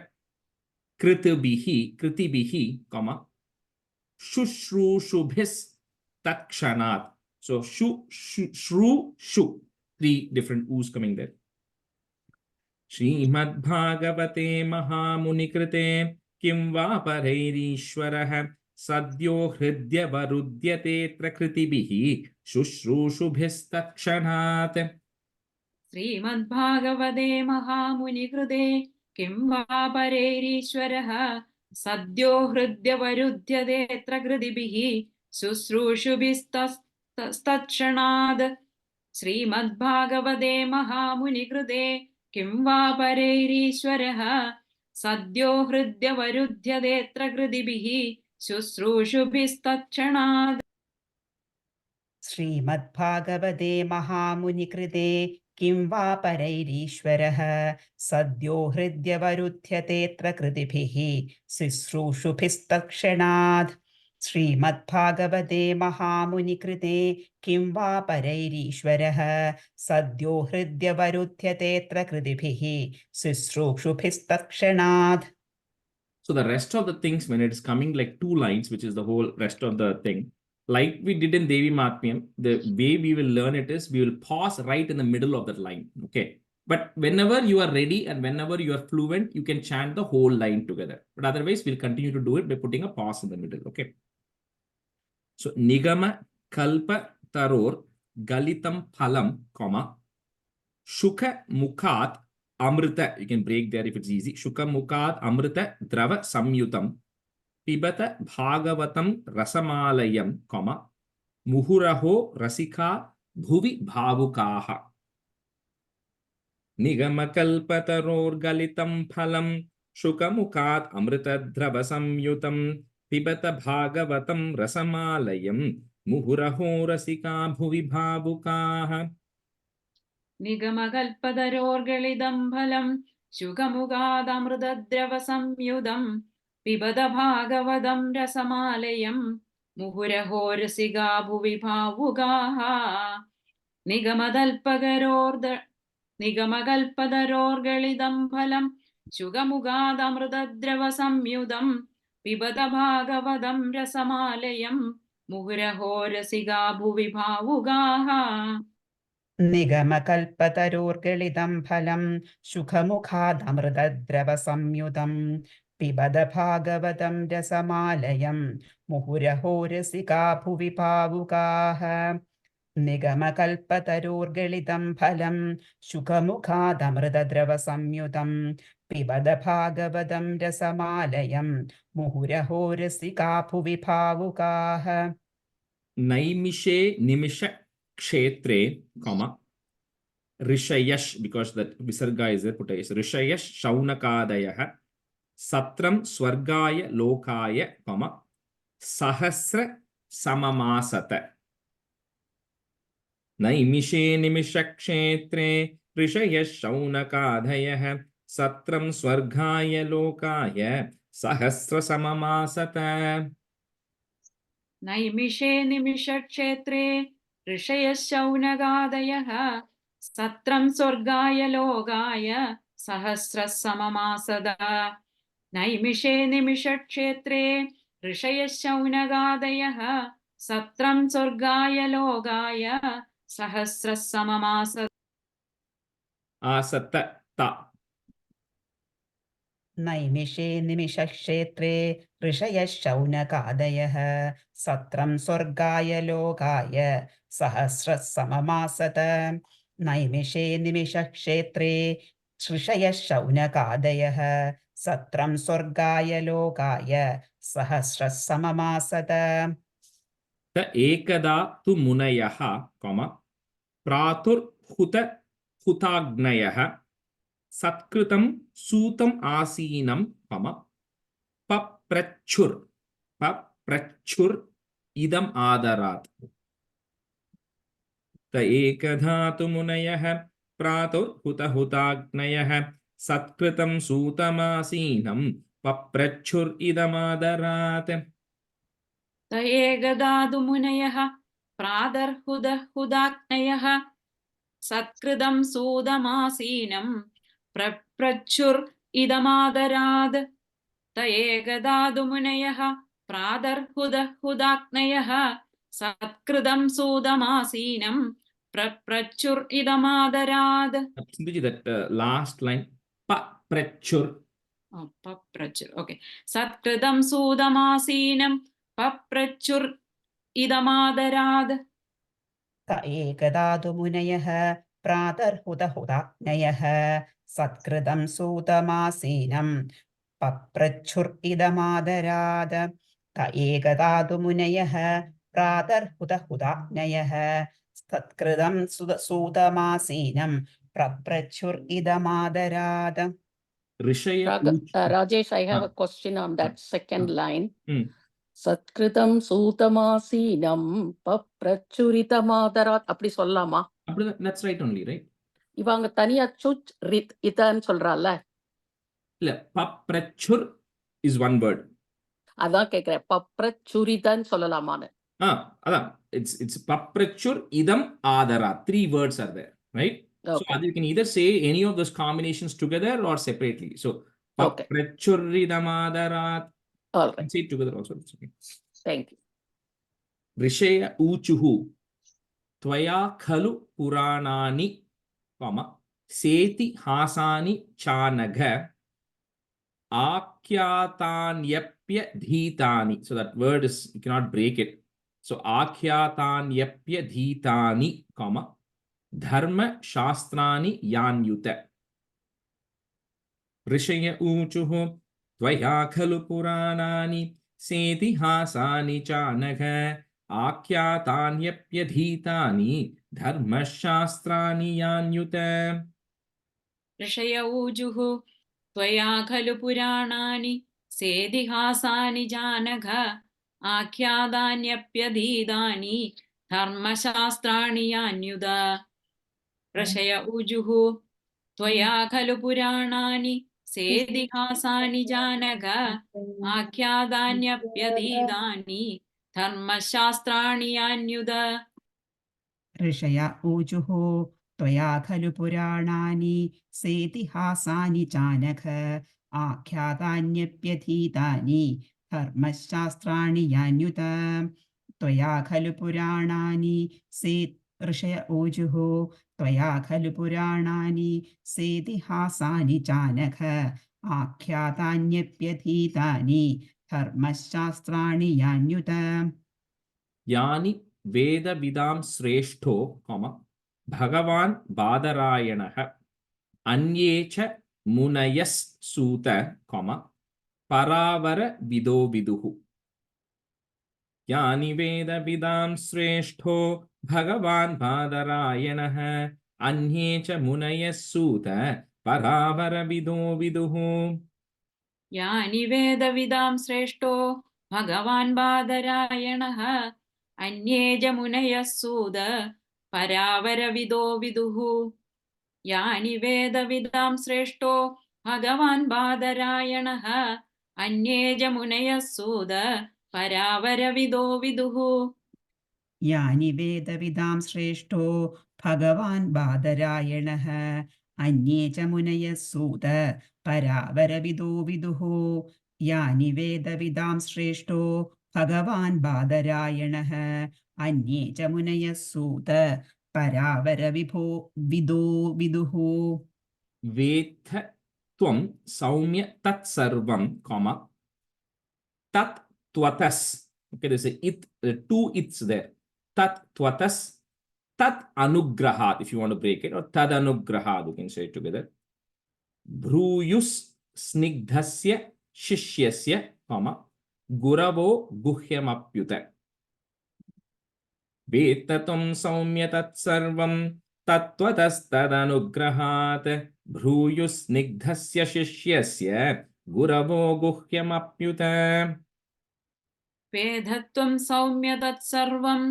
कृतिभिः, शुश्रूषुभिस्तत्क्षणात्. So shu, 3 different U's coming there. Srimad Bhagavate Mahamunikrite किं वा परैरीश्वरः सद्यो हृद्यवरुध्यतेऽत्र कृतिभिः शुश्रूषुभिस्तत्क्षणात्. श्रीमद्भागवते महामुनिकृते किं वा परैरीश्वरः सद्यो हृद्यवरुध्यतेऽत्र कृतिभिः शुश्रूषुभिस्तत्क्षणाद् श्रीमद्भागवते महामुनिकृते किं वा परैरीश्वरः सद्यो हृद्यवरुध्यतेऽत्र कृतिभिः शुश्रूषुभिस्तत्क्षणाद् श्रीमद्भागवते महामुनिकृते किं वा परैरीश्वरः सद्यो हृद्यवरुध्यतेऽत्र कृतिभिः शुश्रूषुभिस्तत्क्षणात् श्रीमद्भागवते महामुनिकृते किं वा परैरीश्वरः सद्यो हृद्यवरुध्यतेऽत्र कृतिभिः शुश्रूषुभिस्तत्क्षणात्. So the rest of the things, when it is coming like 2 lines, which is the whole rest of the thing, like we did in Devi Mahatmyam, the way we will learn it is we will pause right in the middle of that line. Okay. But whenever you are ready and whenever you are fluent, you can chant the whole line together. But otherwise, we'll continue to do it by putting a pause in the middle. Okay. So Nigama Kalpa Taror Galitam Phalam, comma, Shuka Mukhat Amrita, you can break there if it's easy. Shuka Mukhat Amrita Drava Samyutam Pibata Bhagavatam Rasamalayam, comma, Muhuraho Rasika Bhuvi Bhavukaha. Nigamakalpataror Galitam Phalam Shuka Mukhat Amrita Drava Samyutam Pibata Bhagavatam Rasamalayam Muhuraho Rasika Bhuvi Bhavukaha. निगमकल्पतरोर्गलितं फलं शुकमुखादमृतद्रवसंयुतं पिबत भागवतं रसमालयं मुहुरहो रसिका भुवि भावुकाः निगमकल्पतरोर्गलितं फलं शुकमुखादमृतद्रवसंयुतं पिबत भागवतं रसमालयं मुहुरहो रसिका भुवि भावुकाः निगमकल्पतरोर्गलितं फलं शुकमुखादमृतद्रवसंयुतं पिबत भागवतं रसमालयं मुहुरहो रसिका भुवि भावुकाः निगमकल्पतरोर्गलितं फलं शुकमुखादमृतद्रवसंयुतं पिबत भागवतं रसमालयं मुहुरहो रसिका भुवि भावुकाः Naimishe Nimisha Kshetre, comma, Rishayash, because that Visarga is there, put is Rishayash Shaunakadayaha, Satram Swargaya Lokaya, comma, Sahasra Samamasata. Naimishe Nimisha Kshetre, Rishayash Shaunakadayaha, Satram Swargaya Lokaya, Sahasra Samamasata. नैमिषे निमिषक्षेत्रे ऋषयः शौनकादयः सत्रं स्वर्गाय लोकाय सहस्रः सममासद नैमिषे निमिषक्षेत्रे ऋषयः शौनकादयः सत्रं स्वर्गाय लोकाय सहस्रः सममासद Asata ta. नैमिषे निमिषक्षेत्रे ऋषयः शौनकादयः सत्रं स्वर्गाय लोकाय सहस्रः सममासत नैमिषे निमिषक्षेत्रे ऋषयः शौनकादयः सत्रं स्वर्गाय लोकाय सहस्रः सममासत Ta ekada tu munayaha, comma, pratur hutagnayaha, satkritam sutam asinam, comma, paprachur idam adarat. Ta ekada tu munayaha, pratur hutagnayaha, satkritam sutam asinam, paprachur idam adarat. त एकदातु मुनयः प्रादर्हुदहुदाग्नयः सत्कृतं सूदमासीनं प्रप्रच्छुर् इदमादराद् त एकदातु मुनयः प्रादर्हुदहुदाग्नयः सत्कृतं सूदमासीनं प्रप्रच्छुर् इदमादराद्. Sindhuji, that last line, paprachur. Oh, paprachur. Okay. Satkritam sudamasinam paprachur idamadarad. त एकदातु मुनयः प्रातर्हुतहुताग्नयः सत्कृतं सूतमासीनं पप्रच्छुर्इदमादराद त एकदातु मुनयः प्रातर्हुतहुताग्नयः सत्कृतं सूतमासीनं पप्रच्छुर्इदमादराद. Rishaya Rajesh, I have Ah. a question on that second line. Satkritam Sutamasinam Paprachuritamadarat. அப்படி சொல்லலாமா? That's right only, right? இவங்க தனியா சுச் ரித் இதன்னு சொல்றால. இல்ல, paprachur is one word. அதான் கேக்குறேன், பப்ரச்சுரிதன்னு சொல்லலாமான்னு. அதான், it's paprachur idam adara. 3 words are there, right? Okay. So you can either say any of those combinations together or separately. So paprachur idam adarat. All right. Say it together also. It's okay. Thank you. Rishaya uchuhu tvaya khalu puranani, seti hasani chanaga akhyatanyapya dhitani. So that word is, you cannot break it. So akhyatanyapya dhitani, dharma shastrani yanyuta. Rishaya uchuhu tvaya khalu puranani seti hasani chanaga आख्यातान्यप्य धीतानि धर्मशास्त्राणि यान्युत. ऋषय ऊजुः त्वया खलु पुराणानि सेदिहासानि जानघ आख्यातान्यप्यधीतानि धर्मशास्त्राणि यान्युत. ऋषय ऊजुः त्वया खलु पुराणानि सेदिहासानि जानघ आख्यातान्यप्यधीतानि धर्मशास्त्राणि यान्युत. ऋषय ऊजुः त्वया खलु पुराणानि सेतिहासानि चानघ आख्यातान्यप्यधीतानि धर्मशास्त्राणि यान्युत. त्वया खलु पुराणानि ऋषय ऊजुः त्वया खलु पुराणानि सेतिहासानि चानघ आख्यातान्यप्यधीतानि धर्मशास्त्राणि यान्युत. यानि वेदविदां श्रेष्ठो, भगवान् बादरायणः अन्ये च मुनयस्सूत, परावर विदो विदुः. यानि वेदविदां श्रेष्ठो भगवान् बादरायणः अन्ये च मुनयस्सूत परावर विदो विदुः. यानि वेदविदां श्रेष्ठो भगवान् बादरायणः अन्ये च मुनयः सूत परावरविदो विदुः. यानि वेदविदां श्रेष्ठो भगवान् बादरायणः अन्ये च मुनयः सूत परावरविदो विदुः. यानि वेदविदां श्रेष्ठो भगवान् बादरायणः अन्ये च मुनयः सूत परावरविदो विदुः. यानि वेदविदां श्रेष्ठो भगवान् बादरायणः अन्ये च मुनयः सूत परावरविदो विदुः. वेत्थ त्वं सौम्य तत्सर्वं, tat tvatas. Okay, there's a it, 2 its there. Tat tvatas, tat anugrahat, if you want to break it, or tad anugrahat, you can say it together. Bhruyus snigdhasya shishyasya, guravo guhyamapyuta. Vettatum saumya tatsarvam tattvatastadanugrahat bhruyus snigdhasya shishyasya guravo guhyamapyuta. वेदत्वं सौम्य तत्सर्वं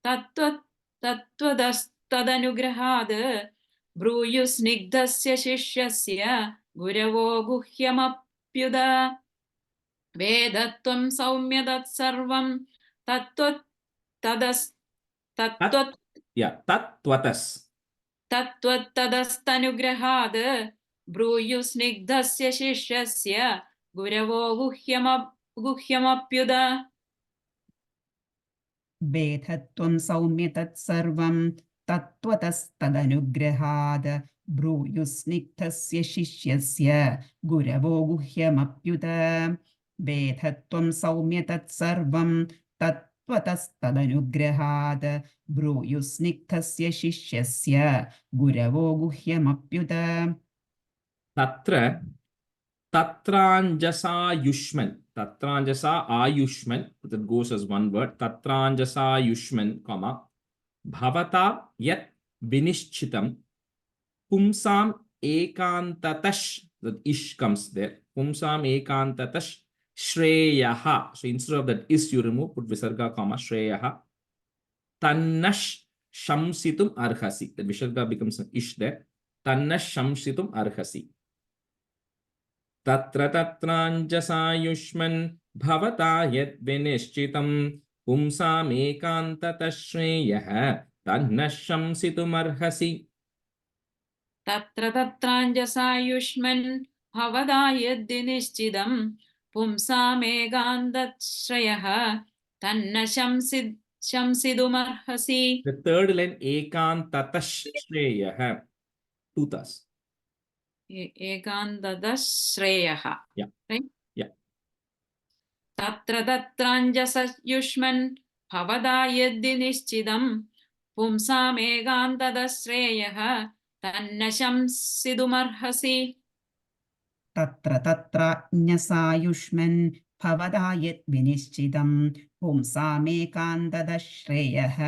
तत्त्वतस्तदनुग्रहात् ब्रूयुस्निग्धस्य शिष्यस्य गुरवो गुह्यमप्युत. वेदत्वं सौम्य तत्सर्वं तत्त्वतस्तनुग्रहात् ब्रूयुस्निग्धस्य शिष्यस्य गुरवो गुह्यमप्युत. वेदत्वं सौम्य तत्सर्वं तत्त्वतस्तदनुग्रहात् ब्रूयुस्निग्धस्य शिष्यस्य गुरवो गुह्यमप्युत. वेदत्वं सौम्य तत्सर्वं त्वतस्तदनुग्रहात् ब्रूयुस्निग्धस्य शिष्यस्य गुरवो गुह्यमप्युत Tatraanjasa Yushman. Tatraanjasa Ayushman. That goes as one word. Tatraanjasa Yushman, comma. Bhavata yat vinishchitam. Pumsam ekantatash. That ish comes there. Pumsam ekantatash. Shreyaha. So instead of that is you remove, put visarga, comma, Shreyaha. Tannash shamsitum arhasi. The visarga becomes an ish there. Tannash shamsitum arhasi. Tatra tatraanjasa yushman bhavata yad vinishchitam pumsam ekantatash tannashamsitum arhasi. Tatra tatraanjasayushman bhavadayadinishchidam pumsamegandatshrayah tanna shamsidumarhasi. The third line ekantatash shreyah. Two tas. Egandadashreyah. Yeah. Right? Yeah. Tatra tatraanjasayushman bhavadayadinishchidam pumsamegandadshreyah tanna shamsidumarhasi. तत्र तत्राज्ञसायुष्मन् भवदा यत् विनिश्चितं पुंसामेकान्तदश्रेयः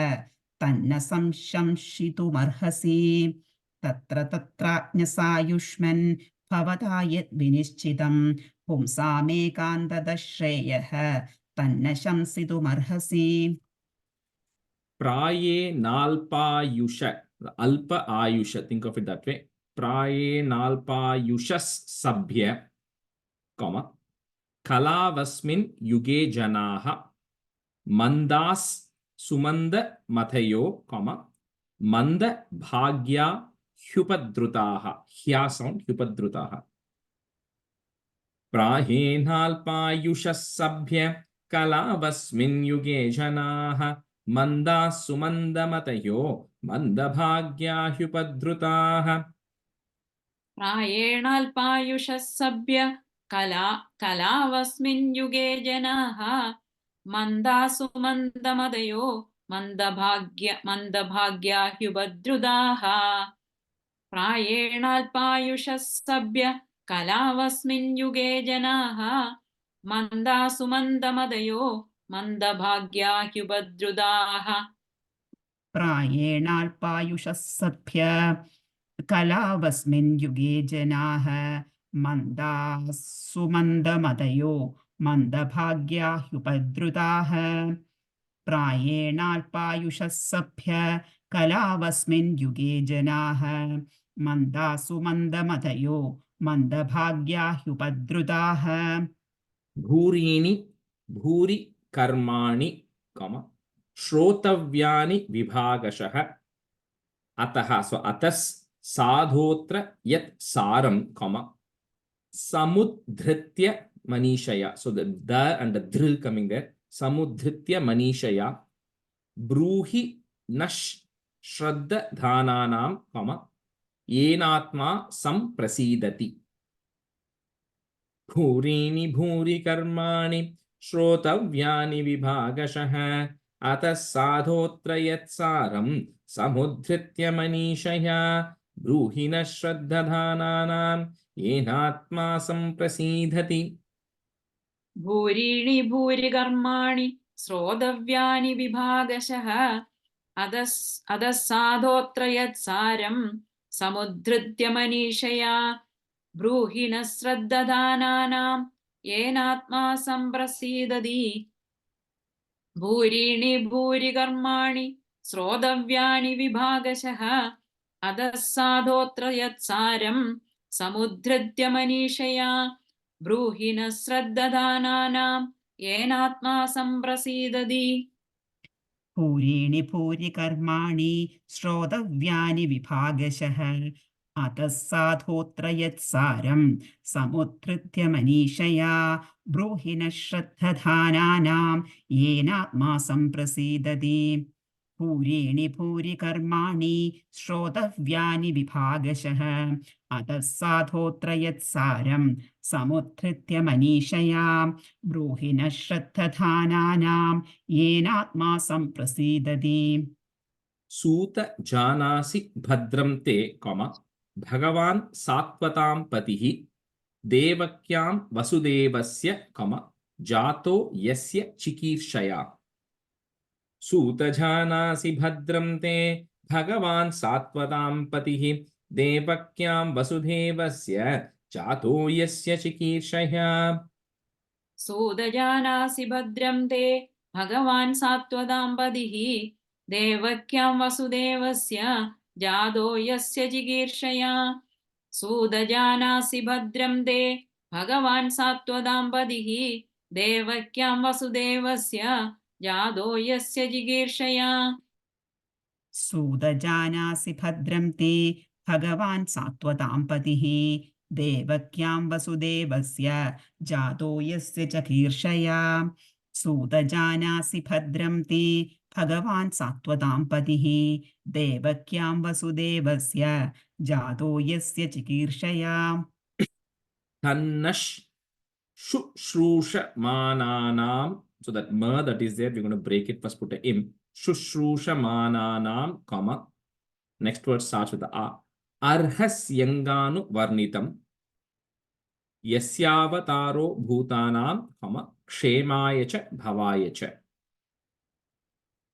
तन्न संशंसितुमर्हसि तत्र तत्राज्ञसायुष्मन् भवदा यत् विनिश्चितं पुंसामेकान्तदश्रेयः तन्न शंसितुमर्हसि Praye nalpayusha. Alpa ayusha. Think of it that way. Praye nalpayushas sabhya, comma. Kalavasmin yuge janaha. Mandas sumanda mathayo, comma. Manda bhagya hyupadrutaha. Hya sound, hyupadrutaha. Prahenalpayushas sabhya. Kalavasmin yuge janaha. Manda sumanda matayo. Manda bhagya hyupadrutaha. प्रायेणाल्पायुषः सभ्य कलावस्मिन् युगे जनाः मन्दासु मन्दमदयो मन्दभाग्या ह्युपद्रुताः प्रायेणाल्पायुषः सभ्य कलावस्मिन् युगे जनाः मन्दासु मन्दमदयो मन्दभाग्या ह्युपद्रुताः प्रायेणाल्पायुषः सभ्य कलावस्मिन् युगे जनाः मन्दासु मन्दमदयो मन्दभाग्या ह्युपद्रुताः प्रायेणाल्पायुषः सभ्य कलावस्मिन् युगे जनाः मन्दासु मन्दमदयो मन्दभाग्या ह्युपद्रुताः Bhurini bhuri karmani, comma. Shrotavyani vibhagashaha. Ataha. So atas sadhotra yat saram, comma. Samudhritya manishaya. So the and the dhril coming there. Samudhritya manishaya. Bruhi nash shraddha dhananam, comma. Yenatma samprasidati. Bhurini bhuri karmani shrotavyani vibhagashah atah sadhotra yat saram samudhritya manishaya bruhina shraddhadhananam yenatma samprasidhati. भूरीणि भूरि कर्माणि श्रोतव्यानि विभागशः अधः साधोऽत्र यत्सारं समुद्धृत्य मनीषया ब्रूहि न श्रद्दधानानां येनात्मा सम्प्रसीदति भूरीणि भूरि कर्माणि श्रोतव्यानि विभागशः अधः साधोऽत्र यत्सारं समुद्धृत्य मनीषया ब्रूहि न श्रद्दधानानां येनात्मा सम्प्रसीदति भूरीणि भूरि कर्माणि श्रोतव्यानि विभागशः अतः साधोऽत्र यत्सारं समुद्धृत्य मनीषया ब्रूहि न श्रद्धधानानां येनात्मा सम्प्रसीदति भूरीणि भूरि कर्माणि श्रोतव्यानि विभागशः अतः साधोऽत्र यत्सारं समुद्धृत्य मनीषया ब्रूहि नः श्रद्धधानानां येनात्मा सम्प्रसीदति। सूत जानासि भद्रं ते, भगवान् सात्वतां पतिः देवक्यां वसुदेवस्य, जातो यस्य चिकीर्षया। सूत जानासि भद्रं ते, भगवान् सात्वतां पतिः देवक्यां वसुदेवस्य, जातो यस्य चिकीर्षया। सूदजानासि भद्रं ते भगवान् सात्वतां पतिः देवक्यां वसुदेवस्य जातो यस्य चिकीर्षया। सूदजानासि भद्रं ते भगवान् सात्वतां पतिः देवक्यां वसुदेवस्य जातो यस्य चिकीर्षया। सूदजानासि भद्रं ते भगवान् सात्वतां पतिः देवक्यां वसुदेवस्य जातो यस्य चिकीर्षया। सूदजानासि भद्रं ते भगवान् सात्वतां पतिः देवक्यां वसुदेवस्य जातो यस्य चिकीर्षया। Tannash Shushrushamananam. So that ma that is there, we're going to break it. First put a im. Shushrushamananam, comma. Next word starts with the a. Arhasyanganu varnitam. Yasyavataro bhutanam, comma. Kshemayacha bhavayacha.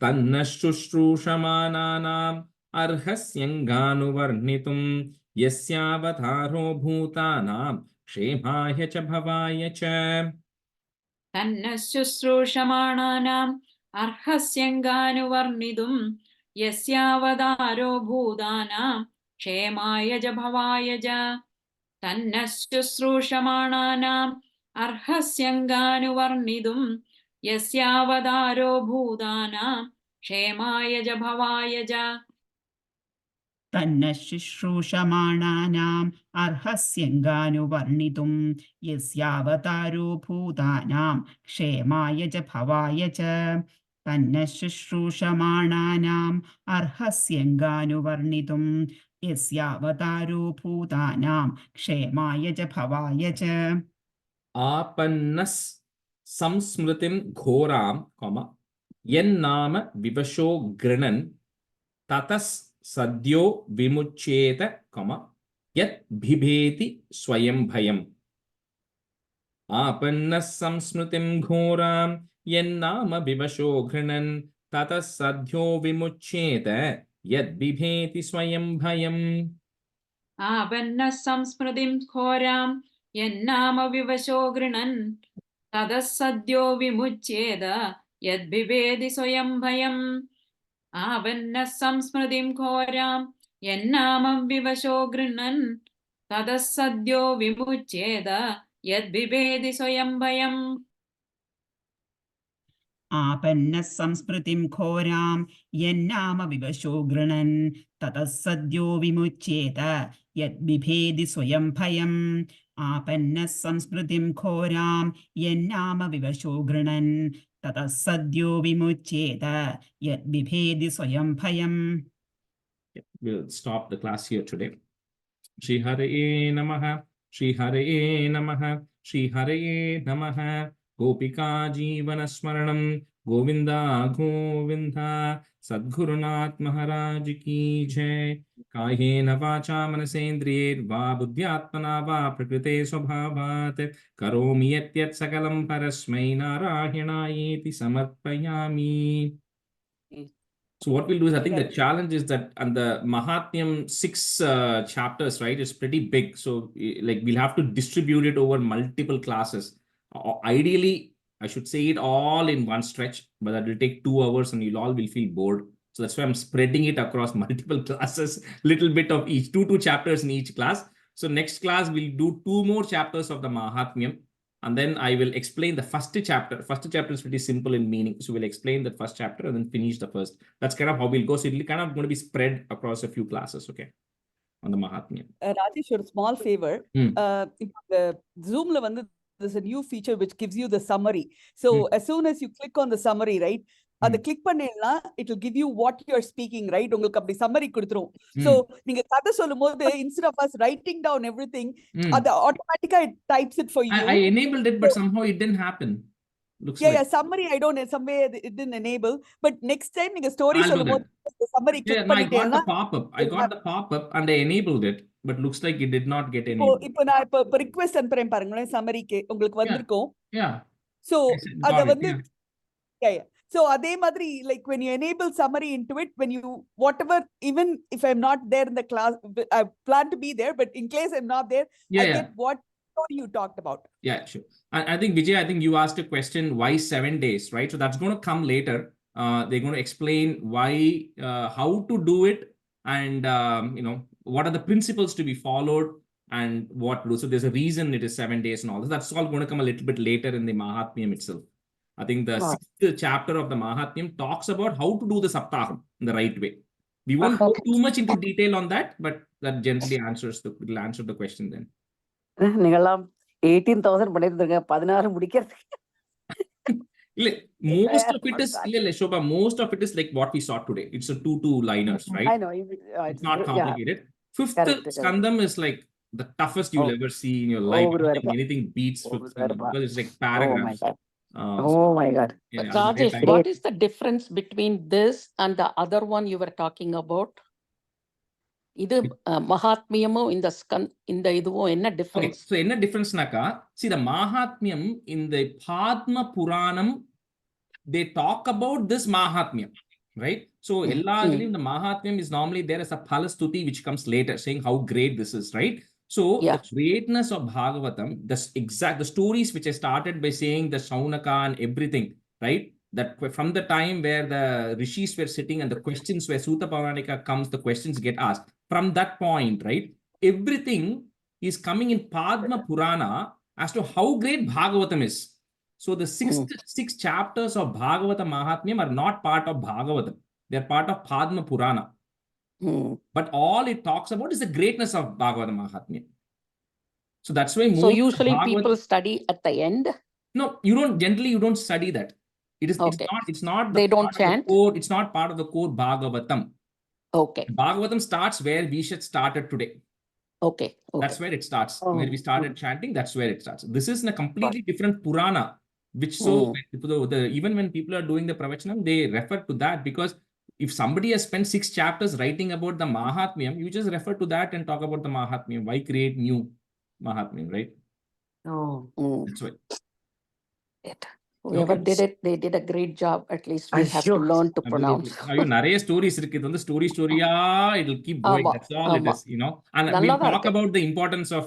Tannash Shushrushamananam. Arhasyanganu varnitum. Yasyavataro bhutanam. क्षेमाय च भवाय च। तन्नः शुश्रूषमाणानाम् अर्हस्यङ्गानुवर्णितुं यस्यावतारो भूतानां क्षेमाय च भवाय च। तन्नः शुश्रूषमाणानाम् अर्हस्यङ्गानुवर्णितुं यस्यावतारो भूतानां क्षेमाय च भवाय च। तन्नः शुश्रूषमाणानाम् अर्हस्यङ्गानुवर्णितुं यस्यावतारो भूतानां क्षेमाय च भवाय च। तन्नः शुश्रूषमाणानाम् अर्हस्यङ्गानुवर्णितुं यस्यावतारो भूतानां क्षेमाय च भवाय च। आपन्नस् संस्मृतिं घोरां, यन्नाम विवशो गृणन् ततस् सद्यो विमुच्येत, यत् बिभेति स्वयं भयम्। आपन्नः संस्मृतिं घोरां यन्नाम विवशो गृणन् ततः सद्यो विमुच्येत, यत् बिभेति स्वयं भयम्। आपन्नः संस्मृतिं घोरां यन्नाम विवशो गृणन् ततः सद्यो विमुच्येत यद्बिभेति स्वयं भयम्। आपन्नः संस्मृतिं घोरां यन्नाम विवशो गृह्णन् ततः सद्यो विमुच्येत यद्बिभेति स्वयं भयम्। आपन्नः संस्मृतिं घोरां यन्नाम विवशो गृणन् ततः सद्यो विमुच्येत यद्बिभेति स्वयं भयम्। आपन्नः संस्मृतिं घोरां यन्नाम विवशो गृणन् ततः सद्यो विमुच्येत यद्बिभेति स्वयं भयम्। We'll stop the class here today. Shri Hare Namaha, Shri Hare Namaha, Shri Hare Namaha. Gopika Jeevana Smaranam, Govinda Govinda. Sadgurunath Maharaj Ki Jai. Kahena vacha manasendriye va buddhyatmana va prakrite swabhavat karomi yatyat sakalam parasmai narayanaayeti samarpayami. So what we'll do is, I think the challenge is that, and the Mahatmyam 6 chapters, right, is pretty big. So like we'll have to distribute it over multiple classes. Ideally, I should say it all in one stretch, but that will take 2 hours and you'll all will feel bored. So that's why I'm spreading it across multiple classes, little bit of each, two chapters in each class. So next class, we'll do 2 more chapters of the Mahatmyam. And then I will explain the first chapter. First chapter is pretty simple in meaning. So we'll explain the first chapter and then finish the first. That's kind of how we'll go. So it'll kind of going to be spread across a few classes, okay, on the Mahatmyam. Rajesh, a small favor. The Zoom there's a new feature which gives you the summary. So as soon as you click on the summary, right, அதை click பண்ணீங்கன்னா it will give you what you are speaking, right? உங்களுக்கு அப்படி summary கொடுத்துரும். So நீங்க கதை சொல்லும்போது instead of us writing down everything, அது automatically it types it for you. I enabled it, but somehow it didn't happen. Looks Yeah, like. yeah, summary I don't know, some way it didn't enable, but next time நீங்க story I'll do சொல்லும்போது summary Yeah, click no, I got the பண்ணிட்டீங்கன்னா pop-up. I got the pop-up and I enabled it, but looks like it did not get இப்போ enabled. இப்போ நான் இப்போ request அனுப்புறேன் பாருங்களேன் சம்மரிக்கு உங்களுக்கு வந்திருக்கும். Yeah. So I said, அத got it, வந்து yeah. yeah. So அதே மாதிரி like when you enable summary into it, when you whatever, even if I'm not there in the class, I plan to be there, but in case I'm not there, I get what story you talked about. Yeah, sure. I think Vijay, I think you asked a question, why 7 days, right? So that's going to come later. They're going to explain why, how to do it, and what are the principles to be followed and what to do. So there's a reason it is 7 days and all this. That's all going to come a little bit later in the Mahatmyam itself. I think the 6th chapter of the Mahatmyam talks about how to do the Saptaham in the right way. We won't go too much into detail on that, but that generally will answer the question then. நீங்கெல்லாம் 18,000 பண்ணிருந்தீங்க 16 முடிக்கிறதுக்கு. Most of it is Shobha, most of it is like what we saw today. It's a 2 liners, right? I know. It's not complicated. 5th skandam is like the toughest you'll ever see in your life. I don't think anything beats 5th skandam because it's like paragraphs. Oh my God. Yeah, Rajesh, what is the difference between this and the other one you were talking about? இது மகாத்மியமும் இந்த இதுவும் என்ன difference? So என்ன டிஃபரன்ஸ்னாக்கா, see the Mahatmyam in the Padma Puranam, they talk about this Mahatmyam, right? So எல்லாத்துலயும் the Mahatmyam is normally there as a Phalastuti which comes later saying how great this is, right? So the greatness of Bhagavatam, the stories which I started by saying the Shaunaka and everything, right? That from the time where the rishis were sitting and the questions where Sutta Pavanika comes, the questions get asked. From that point, right, everything is coming in Padma Purana as to how great Bhagavatam is. So the six chapters of Bhagavatam Mahatmyam are not part of Bhagavatam. They are part of Padma Purana. But all it talks about is the greatness of Bhagavatam Mahatmyam. So that's why So usually people study at the end. No, generally you don't study that. It's not They don't chant. It's not part of the core Bhagavatam. Okay. Bhagavatam starts where we should started today. Okay. That's where it starts. Where we started chanting, that's where it starts. This is in a completely different Purana, which even when people are doing the Pravachanam, they refer to that, because if somebody has spent 6 chapters writing about the Mahatmyam, you just refer to that and talk about the Mahatmyam. Why create new Mahatmyam, right? That's why. Whoever did it, they did a great job. At least we have to learn to pronounce. நிறைய stories இருக்கு. இது வந்து story-ஆ it'll keep going. That's all it is, And we'll talk about the importance of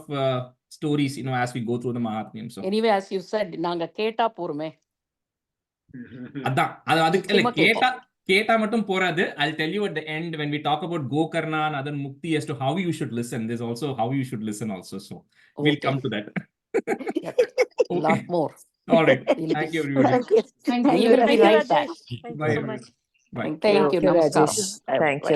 stories, as we go through the Mahatmyam. So anyway, as you said, நாங்க கேட்டா போறோமே. அதான் அதுக்கு கேட்டா மட்டும் போறாது. I'll tell you at the end when we talk about Gokarna and other Mukti as to how you should listen. There's also how you should listen also. So we'll come to that. A lot more. All right. Thank you, everybody. Thank you. We will be right back. Bye, so much. Bye. Thank you. Rajesh. Thank you.